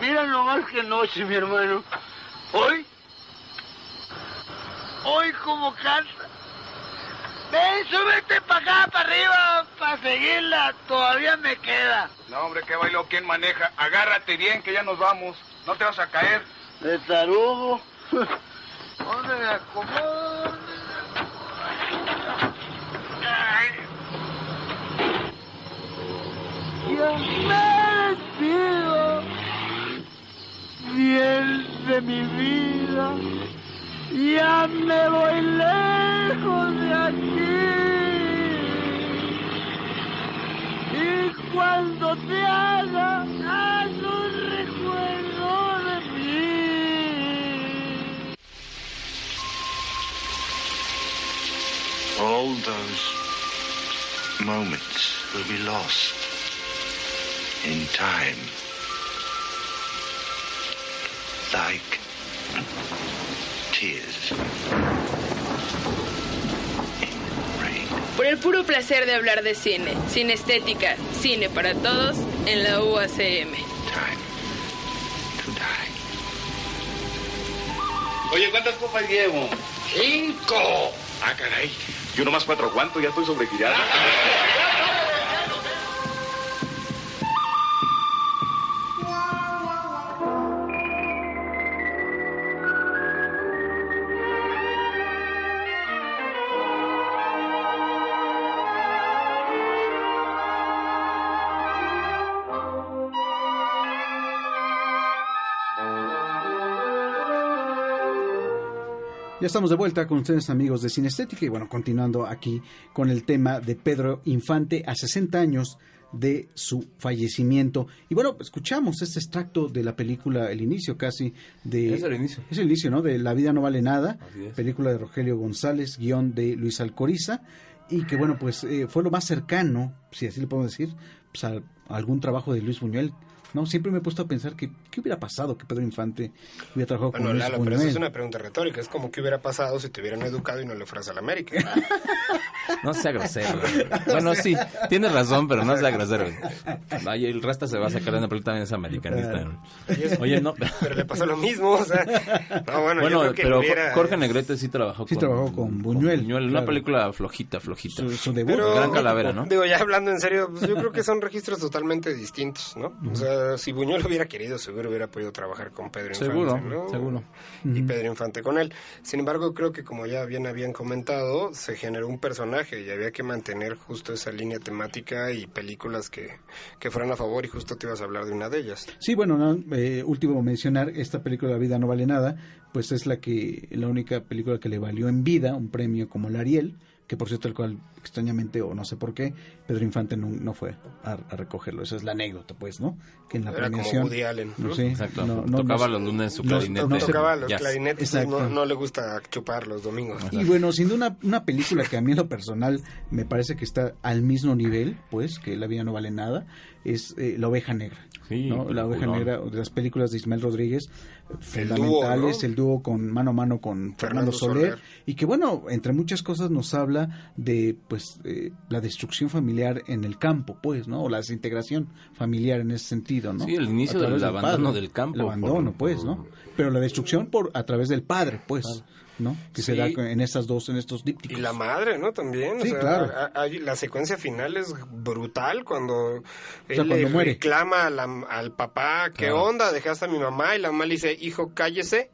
Speaker 10: Mira nomás que noche, mi hermano. Hoy como canta. Ven, súbete para acá, para arriba, para seguirla. Todavía me queda.
Speaker 11: No, hombre, qué bailó, ¿quién maneja? Agárrate bien, que ya nos vamos. No te vas a caer.
Speaker 10: De tarugo. ¿Dónde me acomodo? Ay. Ya me despido, fiel de mi vida. Ya me voy lejos de aquí. Y cuando te haga, haz un recuerdo de mí.
Speaker 9: All those moments will be lost in time, like tears in rain.
Speaker 4: Por el puro placer de hablar de cine, Cinestética, cine para todos en la UACM.
Speaker 9: Time to die.
Speaker 11: Oye, ¿cuántas copas llevo?
Speaker 10: 5.
Speaker 11: Ah, caray. Yo nomás 4 aguanto, ya estoy sobregirado.
Speaker 6: Ya estamos de vuelta con ustedes, amigos de Cinestética, y bueno, continuando aquí con el tema de Pedro Infante a 60 años de su fallecimiento. Y bueno, escuchamos este extracto de la película, el inicio casi de...
Speaker 7: Es el inicio.
Speaker 6: Es el inicio, ¿no? De La vida no vale nada,
Speaker 7: Así es.
Speaker 6: película de Rogelio González, guión de Luis Alcoriza, y que bueno, pues fue lo más cercano, si así le podemos decir, pues, a algún trabajo de Luis Buñuel. No, siempre me he puesto a pensar que qué hubiera pasado que Pedro Infante hubiera trabajado con Luis
Speaker 8: Lalo,
Speaker 6: Buñuel.
Speaker 8: pero esa es una pregunta retórica. Es como qué hubiera pasado si te hubieran educado y no le fueras a la América.
Speaker 7: No sea grosero. Bueno, sí, tienes razón, pero no sea grosero. Vaya, el Rasta se va a sacar de una película también es americanista. Oye, no.
Speaker 8: Pero le pasó lo mismo, o sea. No, bueno, yo creo que
Speaker 7: pero
Speaker 8: hubiera...
Speaker 7: Jorge Negrete sí trabajó
Speaker 6: con Buñuel.
Speaker 7: Una
Speaker 6: Claro.
Speaker 7: película flojita.
Speaker 6: Su debut.
Speaker 8: Pero,
Speaker 7: Gran Calavera, ¿no?
Speaker 8: Digo, ya hablando en serio, pues yo creo que son registros totalmente distintos, ¿no? O sea, si Buñuel hubiera querido, seguro hubiera podido trabajar con Pedro Infante, ¿no?
Speaker 7: Seguro.
Speaker 8: Y Pedro Infante con él. Sin embargo, creo que como ya bien habían comentado, se generó un personaje y había que mantener justo esa línea temática y películas que fueran a favor, y justo te ibas a hablar de una de ellas.
Speaker 6: Sí, bueno, último mencionar, esta película La vida no vale nada, pues es la única película que le valió en vida un premio como el Ariel, que por cierto el cual extrañamente o no sé por qué Pedro Infante no fue a recogerlo. Esa es la anécdota, pues, ¿no? Que en la
Speaker 8: Era
Speaker 6: premiación
Speaker 8: como Woody Allen, ¿no?
Speaker 6: Sí,
Speaker 7: Exacto. Tocaba los lunes su clarinete.
Speaker 8: No tocaba los
Speaker 7: jazz.
Speaker 8: clarinetes,
Speaker 6: Exacto.
Speaker 8: no le gusta chupar los domingos.
Speaker 6: Y bueno, siendo una película que a mí en lo personal me parece que está al mismo nivel, pues, que La vida no vale nada, es La oveja negra.
Speaker 7: Sí,
Speaker 6: ¿no? La oveja negra, de las películas de Ismael Rodríguez, fundamentales,
Speaker 8: dúo, ¿no?
Speaker 6: el dúo con mano a mano con Fernando Soler, y que bueno, entre muchas cosas nos habla de pues la destrucción familiar en el campo, pues, ¿no? O la desintegración familiar en ese sentido, ¿no?
Speaker 7: Sí, el inicio del abandono del campo.
Speaker 6: El abandono, pues, ¿no? Pero la destrucción a través del padre, pues, ¿no? Que se da en estos dípticos.
Speaker 8: Y la madre, ¿no? También.
Speaker 6: Sí,
Speaker 8: o sea,
Speaker 6: claro.
Speaker 8: La secuencia final es brutal cuando él
Speaker 6: cuando
Speaker 8: le
Speaker 6: muere.
Speaker 8: reclama al papá, ¿qué onda? Dejaste a mi mamá, y la mamá le dice, hijo, cállese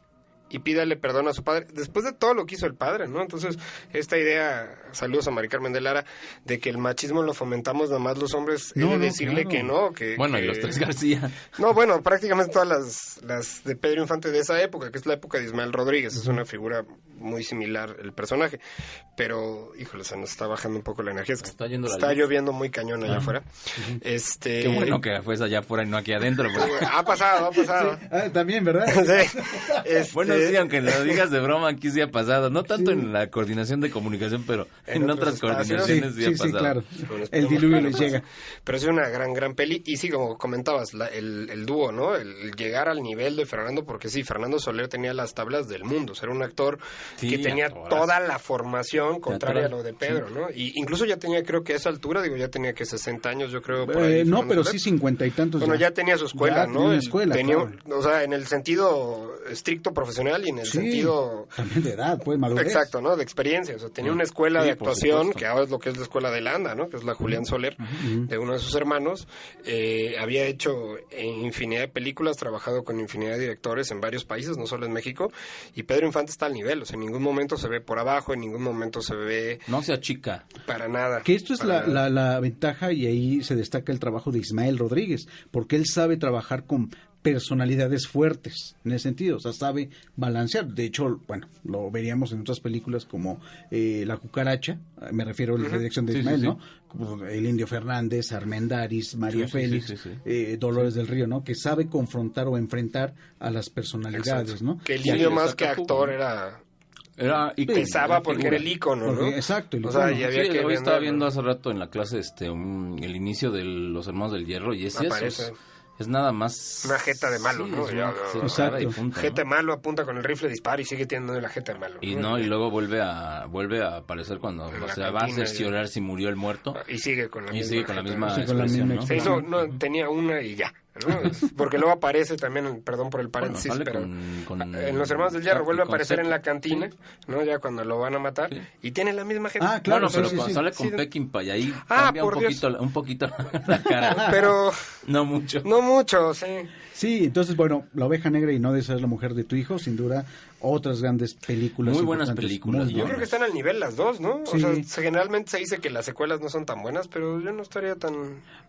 Speaker 8: y pídale perdón a su padre, después de todo lo que hizo el padre, ¿no? Entonces, esta idea, saludos a Mari Carmen de Lara, de que el machismo lo fomentamos nada más los hombres, he de decirle que no, que...
Speaker 7: Bueno,
Speaker 8: que...
Speaker 7: y los Tres García.
Speaker 8: No, bueno, prácticamente todas las de Pedro Infante de esa época, que es la época de Ismael Rodríguez, es una figura muy similar el personaje, pero, híjole, se nos está bajando un poco la energía, es que está lloviendo muy cañón allá afuera.
Speaker 7: Qué bueno que fuese allá afuera y no aquí adentro. Porque...
Speaker 8: Ha pasado.
Speaker 6: Sí. También, ¿verdad?
Speaker 8: Sí.
Speaker 7: Bueno, sí, aunque lo digas de broma, aquí sí ha pasado, no tanto en la coordinación de comunicación, pero en otras coordinaciones sí ha pasado.
Speaker 6: Sí, claro. El diluvio les llega.
Speaker 8: Pero es una gran peli, y sí, como comentabas, el dúo, ¿no? El llegar al nivel de Fernando, porque sí, Fernando Soler tenía las tablas del mundo, ser un actor que tenía toda la formación contraria a lo de Pedro, ¿no? Y incluso ya tenía, creo que a esa altura, ya tenía que 60 años, yo creo. Por ahí,
Speaker 6: no, pero sí 50 y tantos.
Speaker 8: Bueno, ya tenía su escuela, ¿no?
Speaker 6: Tenía escuela, claro.
Speaker 8: O sea, en el sentido estricto profesional y en el sentido...
Speaker 6: también de edad, pues, madurez.
Speaker 8: Exacto, ¿no? De experiencia. O sea, tenía una escuela de actuación, que ahora es lo que es la escuela de Landa, ¿no? Que es la Julián Soler, de uno de sus hermanos. Había hecho infinidad de películas, trabajado con infinidad de directores en varios países, no solo en México, y Pedro Infante está al nivel, o sea, en ningún momento se ve por abajo, en ningún momento se ve...
Speaker 7: No se achica.
Speaker 8: Para nada.
Speaker 6: Que esto es la ventaja, y ahí se destaca el trabajo de Ismael Rodríguez, porque él sabe trabajar con personalidades fuertes, en ese sentido, o sea, sabe balancear. De hecho, bueno, lo veríamos en otras películas como La Cucaracha, me refiero a la dirección de Ismael, ¿no? Como El Indio Fernández, Armendáriz, María Félix, Dolores del Río, ¿no? Que sabe confrontar o enfrentar a las personalidades, ¿no?
Speaker 8: Que el Indio más que actor era pesaba porque era el ícono, ¿no?
Speaker 6: Exacto.
Speaker 8: O sea, ya había que
Speaker 7: hoy estaba viendo hace rato en la clase el inicio de Los Hermanos del Hierro, y es eso. Es nada más...
Speaker 8: Una jeta de malo, ¿no?
Speaker 6: Exacto.
Speaker 8: Jeta de malo, apunta con el rifle, dispara y sigue teniendo la jeta de malo.
Speaker 7: Y y luego vuelve a aparecer cuando va a cerciorar si murió el muerto.
Speaker 8: Y sigue con la
Speaker 7: misma expresión, ¿no?
Speaker 8: Sí, no, tenía una y ya, ¿no? Porque luego aparece también, perdón por el paréntesis, pero en Los Hermanos del Hierro vuelve a aparecer en la cantina, ¿no? Ya cuando lo van a matar, y tiene la misma jeta.
Speaker 7: Ah, claro, pero cuando sale con Peckinpah y ahí cambia un poquito la cara.
Speaker 8: Pero...
Speaker 7: No mucho.
Speaker 8: No mucho, sí.
Speaker 6: Sí, entonces, bueno, La Oveja Negra y No deseas la mujer de tu hijo, sin duda, otras grandes películas.
Speaker 7: Muy buenas películas.
Speaker 8: Yo creo que están al nivel las dos, ¿no?
Speaker 6: Sí.
Speaker 8: O sea, generalmente se dice que las secuelas no son tan buenas, pero yo no estaría tan...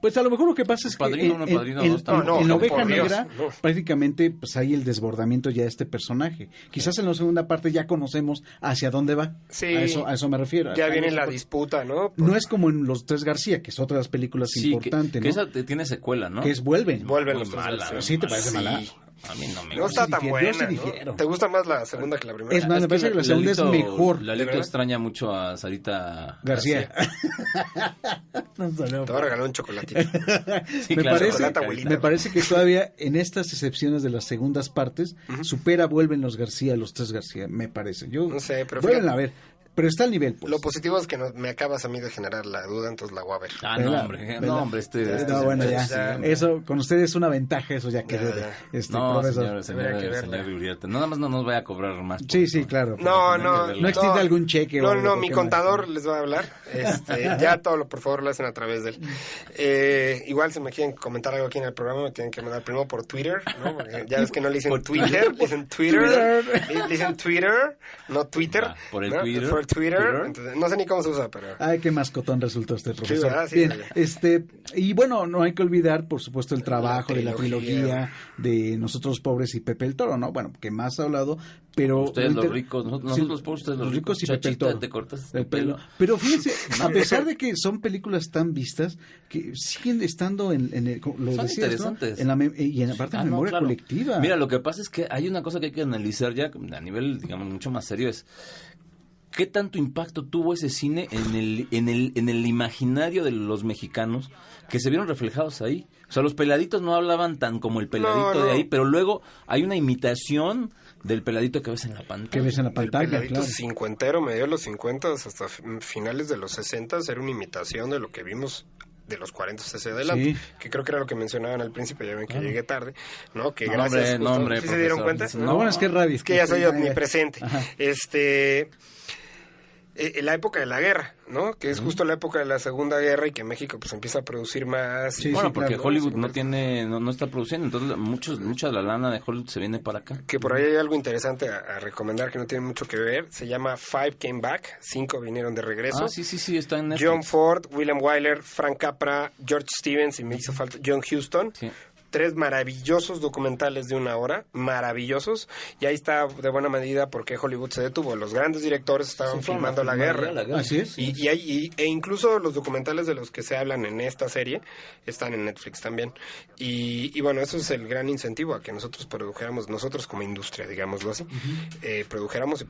Speaker 6: Pues a lo mejor lo que pasa es que en La Oveja Negra prácticamente pues hay el desbordamiento ya de este personaje. Quizás en la segunda parte ya conocemos hacia dónde va.
Speaker 8: Sí.
Speaker 6: A eso me refiero.
Speaker 8: Ya viene la disputa, ¿no?
Speaker 6: No es como en Los Tres García, que es otra de las películas importantes,
Speaker 7: que
Speaker 6: ¿no?
Speaker 7: esa tiene secuela, ¿no?
Speaker 6: Que es Vuelven
Speaker 8: Los Tres García.
Speaker 6: ¿Sí te parece mala?
Speaker 7: A mí no me
Speaker 8: gusta. No está tan buena, ¿no? ¿Te gusta más la segunda que la primera?
Speaker 6: Es más, me parece que la segunda es mejor.
Speaker 7: Lalito extraña mucho a Sarita
Speaker 6: García.
Speaker 8: Te voy a regalar un chocolatito.
Speaker 7: Sí,
Speaker 6: me parece que todavía en estas excepciones de las segundas partes supera Vuelven los García, Los Tres García, me parece. Yo
Speaker 8: no sé, pero
Speaker 6: vuelven a ver. Pero está al nivel, pues.
Speaker 8: Lo positivo es que me acabas a mí de generar la duda, entonces la voy a ver.
Speaker 7: No,
Speaker 6: bueno, ya. Eso, con ustedes es una ventaja, eso ya quedó.
Speaker 7: Señor Uriarte. Nada más no nos vaya a cobrar más.
Speaker 6: Sí, claro.
Speaker 8: No
Speaker 6: extiende algún cheque.
Speaker 8: No, mi contador les va a hablar. Ya todo por favor lo hacen a través de él. Igual si me quieren comentar algo aquí en el programa, me tienen que mandar primero por Twitter, ¿no? Porque ya ves que no le dicen Twitter, le dicen Twitter. Le dicen Twitter, no Twitter.
Speaker 7: Por el Twitter.
Speaker 8: Por Twitter. Entonces, no sé ni cómo se usa, pero...
Speaker 6: Ay, qué mascotón resultó este profesor.
Speaker 8: Sí,
Speaker 6: bien, y bueno, no hay que olvidar, por supuesto, el trabajo de la trilogía de Nosotros Pobres y Pepe el Toro, ¿no? Bueno, que más ha hablado, pero...
Speaker 7: Ustedes los ricos, nosotros los pobres, ustedes los ricos
Speaker 6: y Pepe el Toro.
Speaker 7: Te cortas el pelo.
Speaker 6: Pero fíjense, a pesar de que son películas tan vistas, que siguen estando en el... Lo
Speaker 7: son
Speaker 6: decías,
Speaker 7: interesantes.
Speaker 6: ¿no? Y en la parte de memoria colectiva.
Speaker 7: Mira, lo que pasa es que hay una cosa que hay que analizar ya a nivel, digamos, mucho más serio, es... ¿Qué tanto impacto tuvo ese cine en el imaginario de los mexicanos que se vieron reflejados ahí? O sea, los peladitos no hablaban tan como el peladito de ahí, pero luego hay una imitación del peladito que ves en la pantalla.
Speaker 8: El peladito cincuentero, medio de los 50 hasta finales de los 60 era una imitación de lo que vimos de los 40 hacia adelante, que creo que era lo que mencionaban al principio, ya ven que llegué tarde, ¿no? Que gracias... ¿Sí se dieron cuenta?
Speaker 6: No, bueno, es que es radio.
Speaker 8: Es que ya soy omnipresente. La época de la guerra, ¿no? Que es justo la época de la Segunda Guerra y que México pues empieza a producir más.
Speaker 7: Porque Hollywood no está produciendo, entonces mucha de la lana de Hollywood se viene para acá.
Speaker 8: Que por ahí hay algo interesante a recomendar que no tiene mucho que ver, se llama Five Came Back, 5 vinieron de regreso.
Speaker 7: Sí, está en Netflix.
Speaker 8: John Ford, William Wyler, Frank Capra, George Stevens y me hizo falta John Huston. Sí. 3 maravillosos documentales de 1 hora, maravillosos, y ahí está de buena medida porque Hollywood se detuvo. Los grandes directores estaban filmando la guerra.
Speaker 6: Así es.
Speaker 8: E incluso los documentales de los que se hablan en esta serie están en Netflix también. Y bueno, eso es el gran incentivo a que nosotros produjéramos, nosotros como industria, digámoslo así, produjéramos,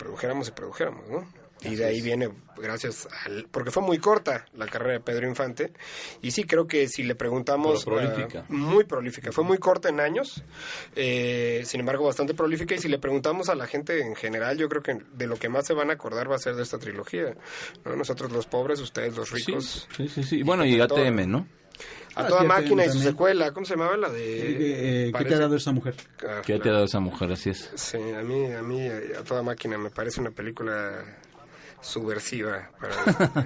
Speaker 8: ¿no? Y de ahí viene, gracias porque fue muy corta la carrera de Pedro Infante. Y sí, creo que si le preguntamos...
Speaker 7: Pero prolífica.
Speaker 8: Muy prolífica. Fue muy corta en años, sin embargo bastante prolífica. Y si le preguntamos a la gente en general, yo creo que de lo que más se van a acordar va a ser de esta trilogía, ¿no? Nosotros los pobres, ustedes los ricos.
Speaker 7: Sí. Bueno, y ATM, ¿no?
Speaker 8: A toda máquina y su
Speaker 6: también.
Speaker 8: secuela. ¿Cómo se llamaba la de...?
Speaker 6: ¿Qué te ha dado esa mujer?
Speaker 7: ¿Qué te ha dado esa mujer? Así es.
Speaker 8: Sí, a mí, a toda máquina me parece una película subversiva.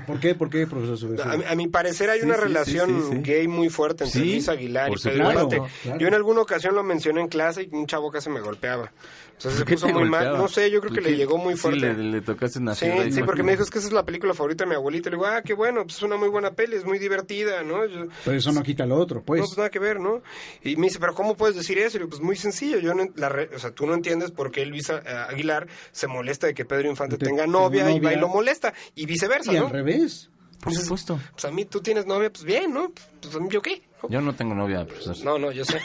Speaker 6: ¿Por qué, profesor, subversiva?
Speaker 8: A mi parecer hay una relación gay muy fuerte entre Luis Aguilar y Pedro Infante.
Speaker 6: Claro.
Speaker 8: Yo en alguna ocasión lo mencioné en clase y un chavo casi me golpeaba. O sea, se puso muy mal. No sé, yo creo que le llegó muy fuerte.
Speaker 7: Sí, le tocaste una
Speaker 8: Sí, porque me dijo, es que esa es la película favorita de mi abuelita. Le digo, qué bueno, pues es una muy buena peli, es muy divertida, ¿no?
Speaker 6: Pero eso no quita lo otro, pues.
Speaker 8: No, pues nada que ver, ¿no? Y me dice, ¿pero cómo puedes decir eso? Y le digo, pues muy sencillo. O sea, tú no entiendes por qué Luis Aguilar se molesta de que Pedro Infante tenga novia y va y lo molesta. Y viceversa,
Speaker 6: y
Speaker 8: ¿no?
Speaker 6: al revés.
Speaker 7: Por supuesto.
Speaker 8: Pues a mí tú tienes novia, pues bien, ¿no? Pues ¿yo qué? ¿No?
Speaker 7: Yo no tengo novia, profesor.
Speaker 8: No, yo sé.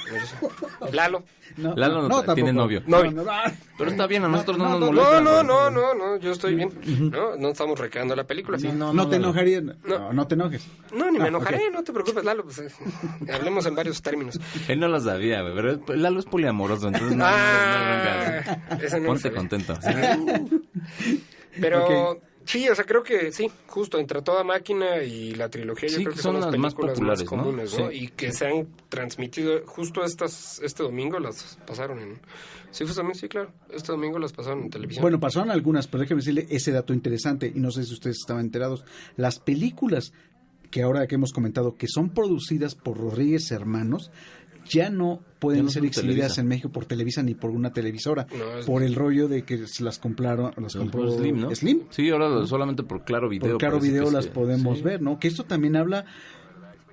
Speaker 8: Lalo.
Speaker 7: Lalo no tiene novio.
Speaker 8: No.
Speaker 7: Pero está bien, a nosotros no nos molesta.
Speaker 8: No, yo estoy bien. No estamos recreando la película. Sí.
Speaker 6: No te enojarías. No te enojes.
Speaker 8: No, ni me enojaré, no te preocupes, Lalo. Pues, hablemos en varios términos.
Speaker 7: Él no lo sabía, güey, pero Lalo es poliamoroso, entonces ponte contento.
Speaker 8: Pero... Sí, o sea, creo que sí, justo entre toda máquina y la trilogía, yo creo que son las películas más populares, comunes, ¿no? Y que se han transmitido justo este domingo, las pasaron en... Sí, justamente, sí, claro, este domingo las pasaron en televisión.
Speaker 6: Bueno, pasaron algunas, pero déjeme decirle ese dato interesante, y no sé si ustedes estaban enterados. Las películas que ahora que hemos comentado, que son producidas por Rodríguez Hermanos, ya no pueden ser exhibidas en México por Televisa ni por una televisora, por el rollo de que se las compró
Speaker 7: Slim, ¿no?
Speaker 6: Slim.
Speaker 7: Sí, ahora solamente por Claro Video.
Speaker 6: Por Claro Video las podemos ver, ¿no? Que esto también habla,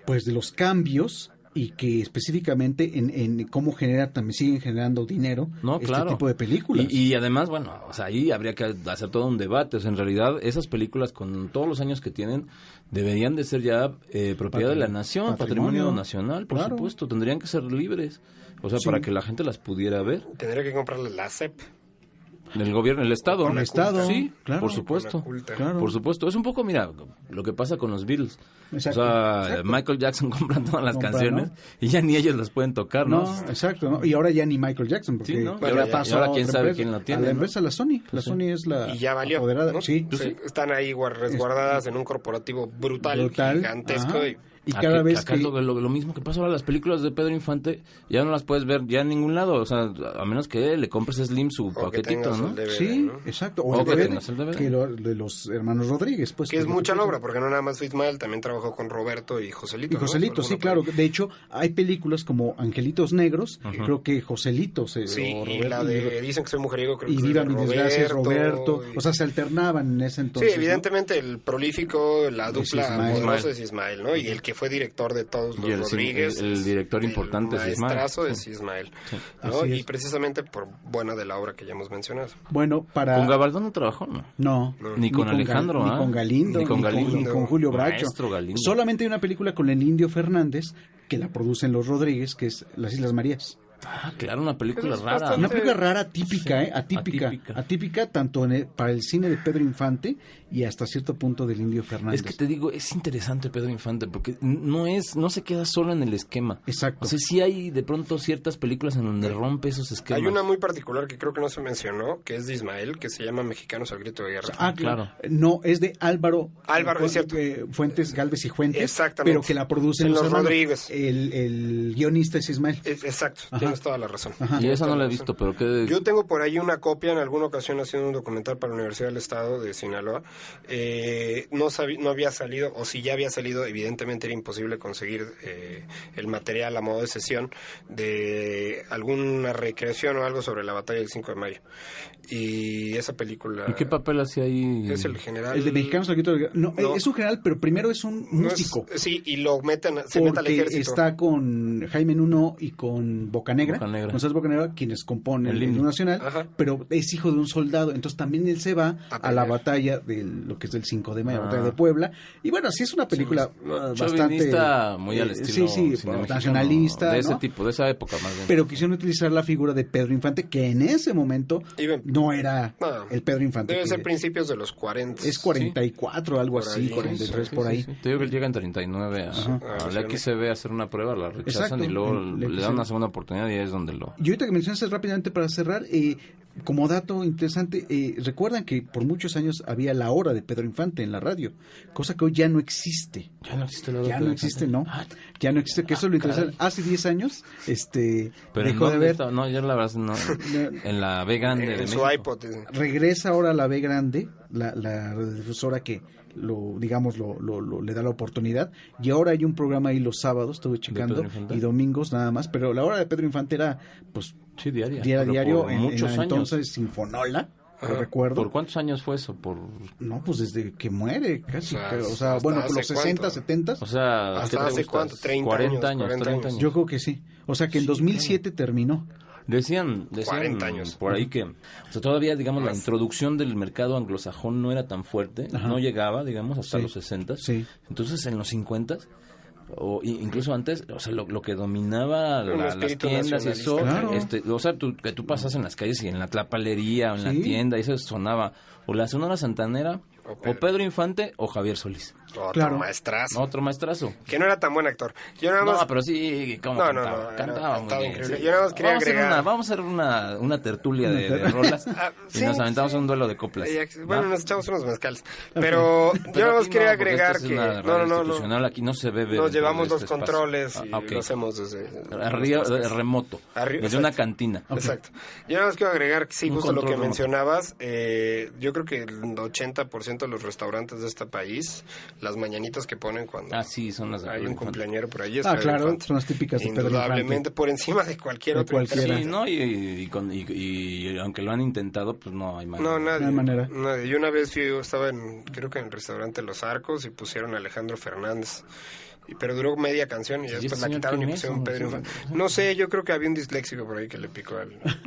Speaker 6: pues, de los cambios y que específicamente en cómo también siguen generando dinero tipo de películas.
Speaker 7: Y además, bueno, o sea, ahí habría que hacer todo un debate. O sea, en realidad, esas películas con todos los años que tienen deberían de ser ya propiedad de la nación, patrimonio nacional, por supuesto. Tendrían que ser libres, o sea, para que la gente las pudiera ver.
Speaker 8: Tendría que comprarles la CEP.
Speaker 7: El gobierno, el Estado.
Speaker 6: El Estado,
Speaker 7: sí,
Speaker 6: claro.
Speaker 7: Por supuesto.
Speaker 6: Claro.
Speaker 7: Por supuesto. Es un poco, mira, lo que pasa con los Beatles.
Speaker 6: Exacto,
Speaker 7: o sea, Michael Jackson compra todas las canciones y ya ni ellos las pueden tocar, ¿no?
Speaker 6: No, exacto, ¿no? Y ahora ya ni Michael Jackson, porque
Speaker 7: ya pasó y ahora quién sabe quién lo tiene.
Speaker 6: A la empresa, la Sony. La Sony es la
Speaker 8: y ya valió,
Speaker 6: apoderada.
Speaker 8: ¿no?
Speaker 6: Sí.
Speaker 8: Están ahí resguardadas en un corporativo brutal. Gigantesco.
Speaker 6: Y cada vez
Speaker 7: que... Lo mismo que pasa ahora, las películas de Pedro Infante ya no las puedes ver ya en ningún lado, o sea, a menos que le compres Slim su paquetito, ¿no?
Speaker 8: DVD,
Speaker 6: sí,
Speaker 8: ¿no?
Speaker 6: Exacto. O el DVD, que de los hermanos Rodríguez, pues.
Speaker 8: Que es mucha obra, porque no nada más fue Ismael, también trabajó con Roberto y Joselito.
Speaker 6: Y Joselito, sí, claro. De hecho, hay películas como Angelitos Negros, creo que Joselito
Speaker 8: y la de Dicen que soy mujeriego, creo que
Speaker 6: y Viva mi desgracia, Roberto. O sea, se alternaban en ese entonces.
Speaker 8: Sí, evidentemente el prolífico, la dupla poderosa es Ismael, ¿no? Y el que fue director de todos los Rodríguez.
Speaker 7: El director importante es Ismael.
Speaker 8: El maestrazo es Ismael. ¿no? Y precisamente por buena de la obra que ya hemos mencionado.
Speaker 6: Bueno,
Speaker 7: ¿Con Gabaldón no trabajó?
Speaker 6: No.
Speaker 7: Ni con Alejandro.
Speaker 6: Ni con Galindo. Ni con Julio Bracho. Solamente hay una película con el Indio Fernández que la producen los Rodríguez, que es Las Islas Marías.
Speaker 7: Ah, claro, una película rara.
Speaker 6: Una película rara, atípica, atípica tanto para el cine de Pedro Infante y hasta cierto punto del Indio Fernández.
Speaker 7: Es que te digo, es interesante Pedro Infante porque no se queda solo en el esquema.
Speaker 6: Exacto.
Speaker 7: O sea, sí hay de pronto ciertas películas en donde rompe esos esquemas.
Speaker 8: Hay una muy particular que creo que no se mencionó, que es de Ismael, que se llama Mexicanos al Grito de Guerra.
Speaker 6: Ah, claro. No, es de Álvaro
Speaker 8: es cierto.
Speaker 6: Fuentes, Galvez y Fuentes.
Speaker 8: Exactamente.
Speaker 6: Pero que la producen
Speaker 8: los Rodríguez.
Speaker 6: El guionista es Ismael.
Speaker 8: Exacto. Tienes toda la razón.
Speaker 7: Y esa no la he visto, pero ¿qué?
Speaker 8: Yo tengo por ahí una copia, en alguna ocasión haciendo un documental para la Universidad del Estado de Sinaloa. No había salido, o si ya había salido, evidentemente era imposible conseguir el material a modo de sesión de alguna recreación o algo sobre la batalla del 5 de mayo. Y esa película...
Speaker 7: ¿Y qué papel hacía ahí?
Speaker 8: Es el general...
Speaker 6: El de Mexicanos al Grito de Guerra. No, es un general, pero primero es un músico.
Speaker 8: Sí, y lo se mete al ejército.
Speaker 6: Está con Jaime Nuno y con Bocanegra. Bocanegra, González Bocanegra, quienes componen el himno nacional, pero es hijo de un soldado, entonces también él se va a la batalla de lo que es el 5 de mayo, la batalla de Puebla, y bueno, sí es una película bastante...
Speaker 7: muy al estilo
Speaker 6: nacionalista,
Speaker 7: de ese
Speaker 6: ¿no?
Speaker 7: tipo, de esa época más bien.
Speaker 6: Pero quisieron utilizar la figura de Pedro Infante, que en ese momento no era el Pedro Infante.
Speaker 8: Debe ser principios de los 40.
Speaker 6: Es 44, algo así, 43 por ahí.
Speaker 7: Te digo que él llega en 39 aquí se ve hacer una prueba, la rechazan y luego le dan una segunda oportunidad y es donde lo...
Speaker 6: Y ahorita que mencionaste rápidamente para cerrar, como dato interesante, recuerdan que por muchos años había la hora de Pedro Infante en la radio, cosa que hoy ya no existe.
Speaker 7: Ya no existe la hora.
Speaker 6: Ya no existe, ¿no? Ya no existe, que eso es lo interesante. Hace 10 años,
Speaker 7: pero
Speaker 6: dejó de ver...
Speaker 7: No, ya la verdad no. En la B grande de
Speaker 8: su
Speaker 7: México.
Speaker 8: iPod.
Speaker 6: Regresa ahora a la B grande, la radiodifusora que le da la oportunidad, y ahora hay un programa ahí los sábados, estuve checando, y domingos nada más, pero la hora de Pedro Infante era pues diario en
Speaker 7: muchos años.
Speaker 6: Entonces Sinfonola, recuerdo.
Speaker 7: ¿Por cuántos años fue eso?
Speaker 6: No, pues desde que muere casi, bueno, por los 60, 70.
Speaker 7: O sea,
Speaker 8: ¿hasta hace cuánto?
Speaker 7: 40 años.
Speaker 6: Yo creo que sí. O sea, que en 2007 terminó.
Speaker 7: Decían
Speaker 8: 40 años.
Speaker 7: Por ahí que, o sea, todavía, digamos, la introducción del mercado anglosajón no era tan fuerte, no llegaba, digamos, hasta los 60. Sí. Entonces, en los 50 o incluso antes, o sea, lo que dominaba las tiendas y eso, o sea, que tú pasas en las calles y en la tlapalería o en la tienda y eso sonaba o la Sonora Santanera o Pedro Infante o Javier Solís. Otro maestrazo.
Speaker 8: Que no era tan buen actor. Yo nada más...
Speaker 7: No, pero sí, como cantaba muy bien.
Speaker 8: Increíble. Yo nada más quería agregar...
Speaker 7: Vamos a hacer una tertulia de rolas y nos aventamos un duelo de coplas.
Speaker 8: Bueno, nos echamos unos mezcales. Pero yo nada más quería agregar que...
Speaker 7: No, aquí no se bebe.
Speaker 8: Nos llevamos los controles y lo hacemos desde
Speaker 7: remoto, desde una cantina.
Speaker 8: Exacto. Yo nada más quiero agregar que sí, justo lo que mencionabas, yo creo que el 80% de los restaurantes de este país, las mañanitas que ponen cuando
Speaker 7: son las
Speaker 8: hay un cumpleañero por ahí.
Speaker 6: Claro, son las típicas de Pedro Infante.
Speaker 8: Indudablemente por encima de cualquier otro.
Speaker 7: Sí, ¿no? Y aunque lo han intentado, pues no hay manera.
Speaker 8: No, nadie.
Speaker 6: No hay manera.
Speaker 8: Nadie. Yo una vez estaba creo que en el restaurante Los Arcos y pusieron a Alejandro Fernández. Pero duró media canción y después la quitaron y pusieron Pedro Infante. No sé, yo creo que había un disléxico por ahí que le picó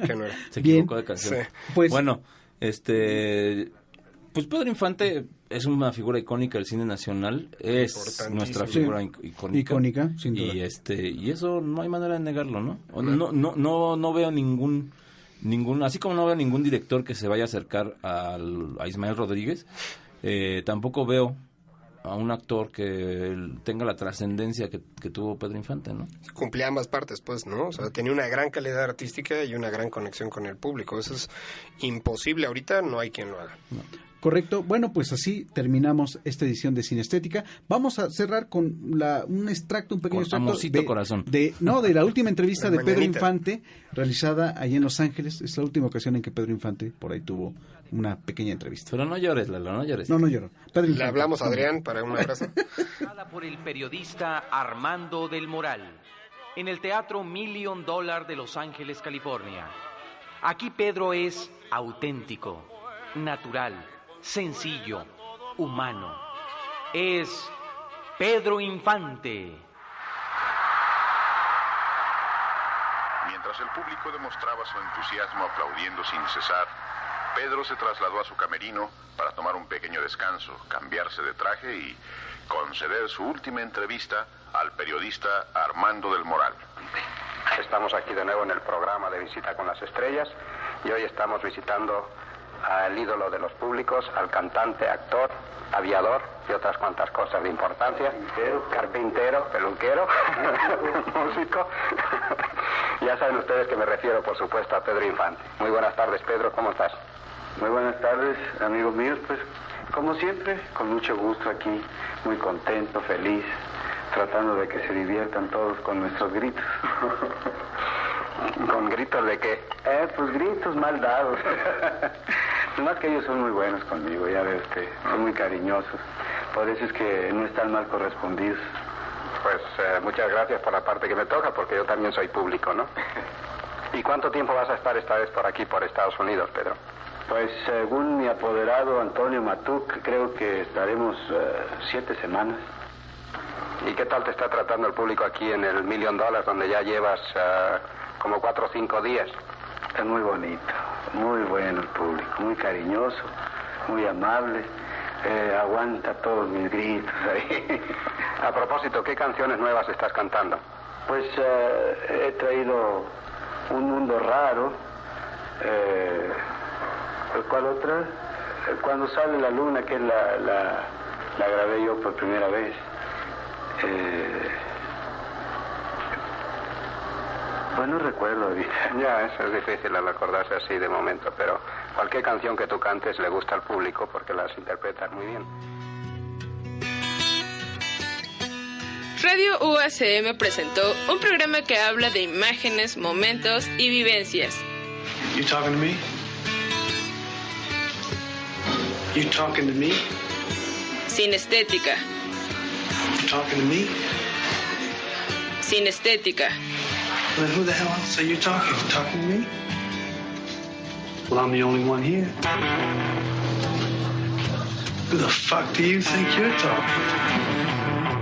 Speaker 8: que no era.
Speaker 7: Se equivocó de canción.
Speaker 8: Sí.
Speaker 6: Pues,
Speaker 7: bueno, pues Pedro Infante es una figura icónica del cine nacional, es nuestra figura icónica,
Speaker 6: sin duda.
Speaker 7: Y eso no hay manera de negarlo, ¿no? No veo ningún, así como no veo ningún director que se vaya a acercar a Ismael Rodríguez, tampoco veo a un actor que tenga la trascendencia que tuvo Pedro Infante, ¿no?
Speaker 8: Cumplía ambas partes, pues, ¿no? O sea, tenía una gran calidad artística y una gran conexión con el público. Eso es imposible. Ahorita no hay quien lo haga.
Speaker 6: No. Correcto. Bueno, pues así terminamos esta edición de Cinestética. Vamos a cerrar con un extracto, un pequeño extracto de la última entrevista de Pedro Infante, realizada allí en Los Ángeles. Es la última ocasión en que Pedro Infante por ahí tuvo una pequeña entrevista.
Speaker 7: Pero no llores, Lalo, no llores.
Speaker 6: No lloro.
Speaker 8: Le hablamos a Adrián para un abrazo.
Speaker 12: Por el periodista Armando del Moral, en el Teatro $1 Million de Los Ángeles, California. Aquí Pedro es auténtico, natural, sencillo, humano. Es Pedro Infante.
Speaker 13: Mientras el público demostraba su entusiasmo aplaudiendo sin cesar, Pedro se trasladó a su camerino para tomar un pequeño descanso, cambiarse de traje y conceder su última entrevista al periodista Armando del Moral.
Speaker 14: Estamos aquí de nuevo en el programa de Visita con las Estrellas y hoy estamos visitando al ídolo de los públicos, al cantante, actor, aviador y otras cuantas cosas de importancia. Carpintero, peluquero, músico. Ya saben ustedes que me refiero, por supuesto, a Pedro Infante. Muy buenas tardes, Pedro, ¿cómo estás?
Speaker 15: Muy buenas tardes, amigos míos, pues como siempre, con mucho gusto aquí, muy contento, feliz, tratando de que se diviertan todos con nuestros gritos.
Speaker 14: ¿Con gritos de qué?
Speaker 15: Pues gritos mal dados. Nomás que ellos son muy buenos conmigo, ya ves que son muy cariñosos, por eso es que no están mal correspondidos.
Speaker 14: Pues muchas gracias por la parte que me toca, porque yo también soy público, ¿no? ¿Y cuánto tiempo vas a estar esta vez por aquí, por Estados Unidos, Pedro?
Speaker 15: Pues según mi apoderado Antonio Matuc, creo que estaremos 7 semanas.
Speaker 14: ¿Y qué tal te está tratando el público aquí en el $1 Million, donde ya llevas como 4 o 5 días.
Speaker 15: Es muy bonito, muy bueno el público, muy cariñoso, muy amable, aguanta todos mis gritos ahí.
Speaker 14: A propósito, ¿qué canciones nuevas estás cantando?
Speaker 15: Pues he traído Un Mundo Raro, ¿cuál otra? Cuando sale la luna, que es la grabé yo por primera vez. Pues no recuerdo ahorita.
Speaker 14: Ya, eso es difícil al acordarse así de momento, pero cualquier canción que tú cantes le gusta al público porque las interpretas muy bien.
Speaker 4: Radio UACM presentó un programa que habla de imágenes, momentos y vivencias.
Speaker 16: You talking to me? You talking to me?
Speaker 4: Sin estética.
Speaker 16: You talking to me?
Speaker 4: Sin estética.
Speaker 16: Well, who the hell else are you talking? You talking to me? Well, I'm the only one here. Who the fuck do you think you're talking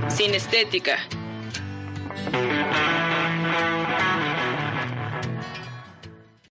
Speaker 16: to?
Speaker 4: Sin estética.